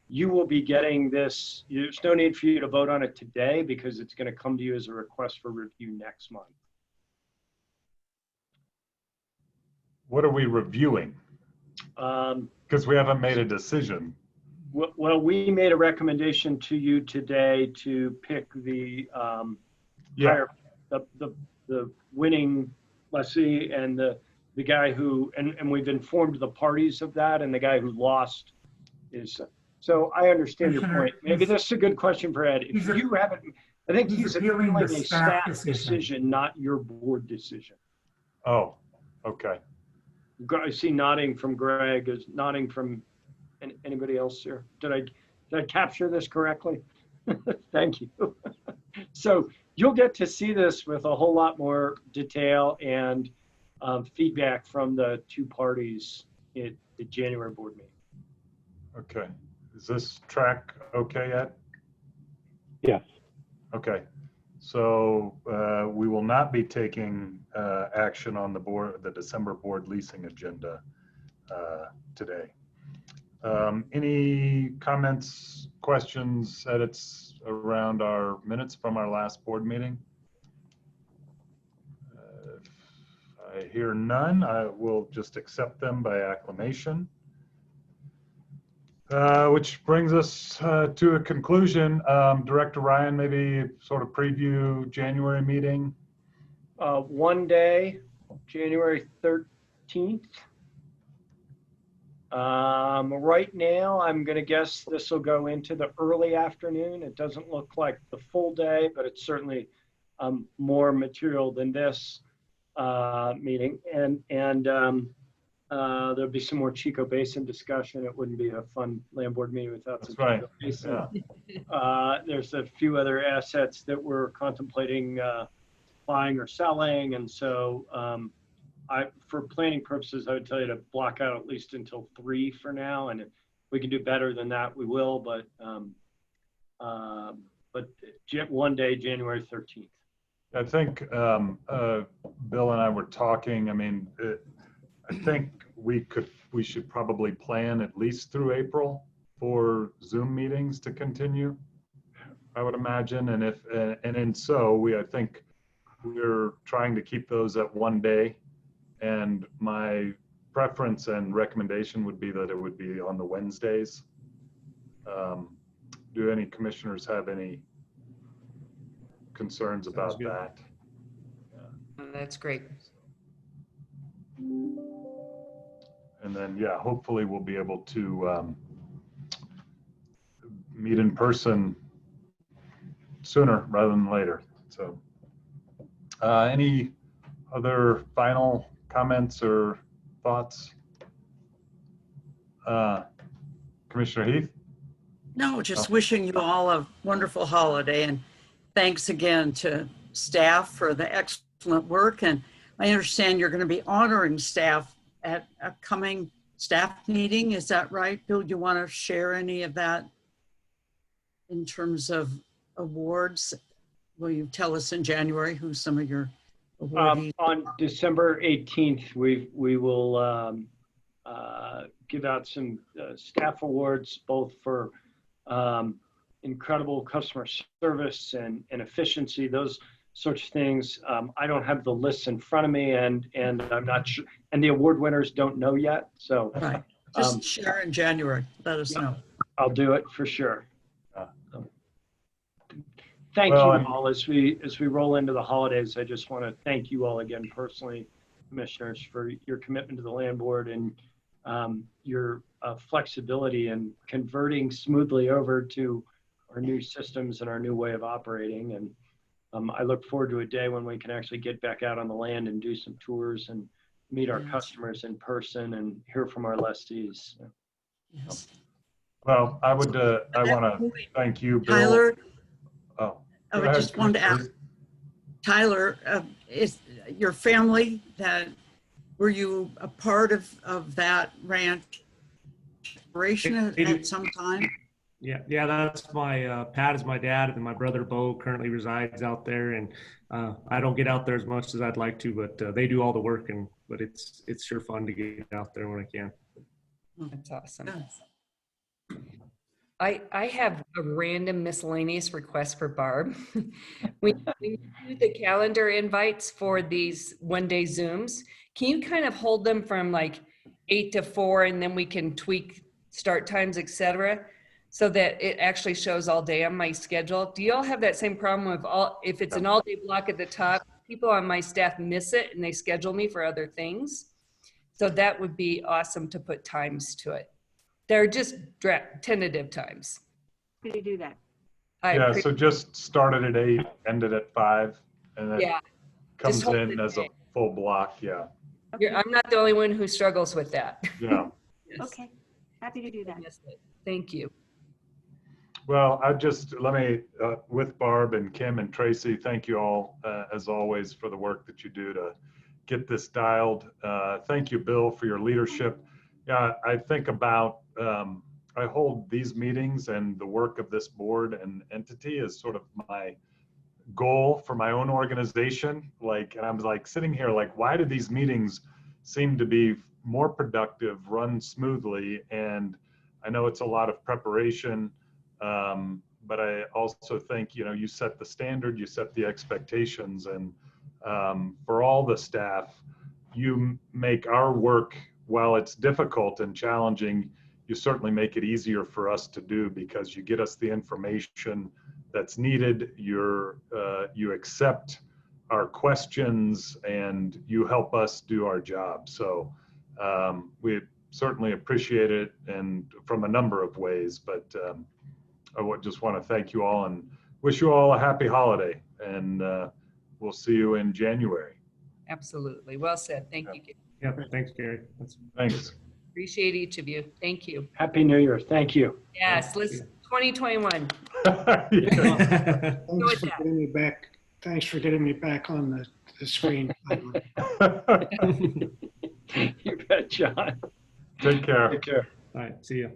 you will be getting this. There's no need for you to vote on it today because it's going to come to you as a request for review next month. What are we reviewing? Because we haven't made a decision. Well, we made a recommendation to you today to pick the the winning lessee and the guy who, and we've informed the parties of that, and the guy who lost is So I understand your Commissioner, point. Maybe this is a good question for Ed. If he's a- you haven't, I think he's he's appealing appealing the a staff staff decision. decision, not your board decision. Oh, okay. I see nodding from Greg, is nodding from anybody else here. Did I capture this correctly? Thank you. So you'll get to see this with a whole lot more detail and feedback from the two parties at the January board meeting. Okay. Is this track okay yet? Yes. Okay. So we will not be taking action on the December board leasing agenda today. Any comments, questions, edits around our minutes from our last board meeting? If I hear none, I will just accept them by acclamation. Which brings us to a conclusion. Director Ryan, maybe sort of preview January meeting. One day, January 13th. Right now, I'm going to guess this will go into the early afternoon. It doesn't look like the full day, but it's certainly more material than this meeting. And there'll be some more Chico Basin discussion. It wouldn't be a fun land board meeting without some Chico Basin. Yeah. There's a few other assets that we're contemplating buying or selling. And so for planning purposes, I would tell you to block out at least until 3 for now. And if we can do better than that, we will. But one day, January 13th. I think Bill and I were talking. I mean, I think we should probably plan at least through April for Zoom meetings to continue, I would imagine. And I think we're trying to keep those at one day. And my preference and recommendation would be that it would be on the Wednesdays. Do any commissioners have any concerns about that? Yeah. That's great. And then, yeah, hopefully we'll be able to meet in person sooner rather than later. So any other final comments or thoughts? Commissioner Heath? No, just wishing you all a wonderful holiday, and thanks again to staff for the excellent work. And I understand you're going to be honoring staff at a coming staff meeting. Is that right, Bill? Do you want to share any of that in terms of awards? Will you tell us in January who some of your awardees? On December 18th, we will give out some staff awards, both for incredible customer service and efficiency, those sorts of things. I don't have the lists in front of me, and I'm not sure, and the award winners don't know yet. So right. Just share in January. Let us know. I'll do it for sure. Thank you all. As we roll into the holidays, I just want to thank you all again personally, commissioners, for your commitment to the land board and your flexibility in converting smoothly over to our new systems and our new way of operating. And I look forward to a day when we can actually get back out on the land and do some tours and meet our customers in person and hear from our lessees. Yes. Well, I want to thank you, Bill. Tyler, I just wanted to ask, Tyler, is your family were you a part of that ranch operation at some time? Yeah, that's my, Pat is my dad, and my brother Bo currently resides out there, and I don't get out there as much as I'd like to, but they do all the work, but it's sure fun to get out there when I can. That's awesome. I have a random miscellaneous request for Barb. We do the calendar invites for these one-day Zooms. Can you kind of hold them from like 8 to 4, and then we can tweak start times, etc., so that it actually shows all day on my schedule? Do you all have that same problem with if it's an all-day block at the top, people on my staff miss it and they schedule me for other things? So that would be awesome to put times to it. They're just tentative times. Could you do that? Yeah, so just started at 8, ended at 5, and then Yeah, comes just hold in it as a day. full block, yeah. I'm not the only one who struggles with that. Yeah. Yes. Okay, happy to do that. Thank you. Well, let me, with Barb and Kim and Tracy, thank you all, as always, for the work that you do to get this dialed. Thank you, Bill, for your leadership. Yeah, I think about, I hold these meetings and the work of this board and entity as sort of my goal for my own organization. Like, and I'm like sitting here like, why do these meetings seem to be more productive, run smoothly? And I know it's a lot of preparation, but I also think, you know, you set the standard, you set the expectations, and for all the staff, you make our work, while it's difficult and challenging, you certainly make it easier for us to do because you get us the information that's needed. You accept our questions and you help us do our job. So we certainly appreciate it, and from a number of ways, but I just want to thank you all and wish you all a happy holiday, and we'll see you in January. Absolutely. Well said. Thank you. Yeah, thanks, Gary. Thanks. Appreciate each of you. Thank you. Happy New Year. Thank you. Yes, let's 2021. Thanks for getting me back. Thanks for getting me back on the screen. You bet, John. Take care. Take care. All right, see you.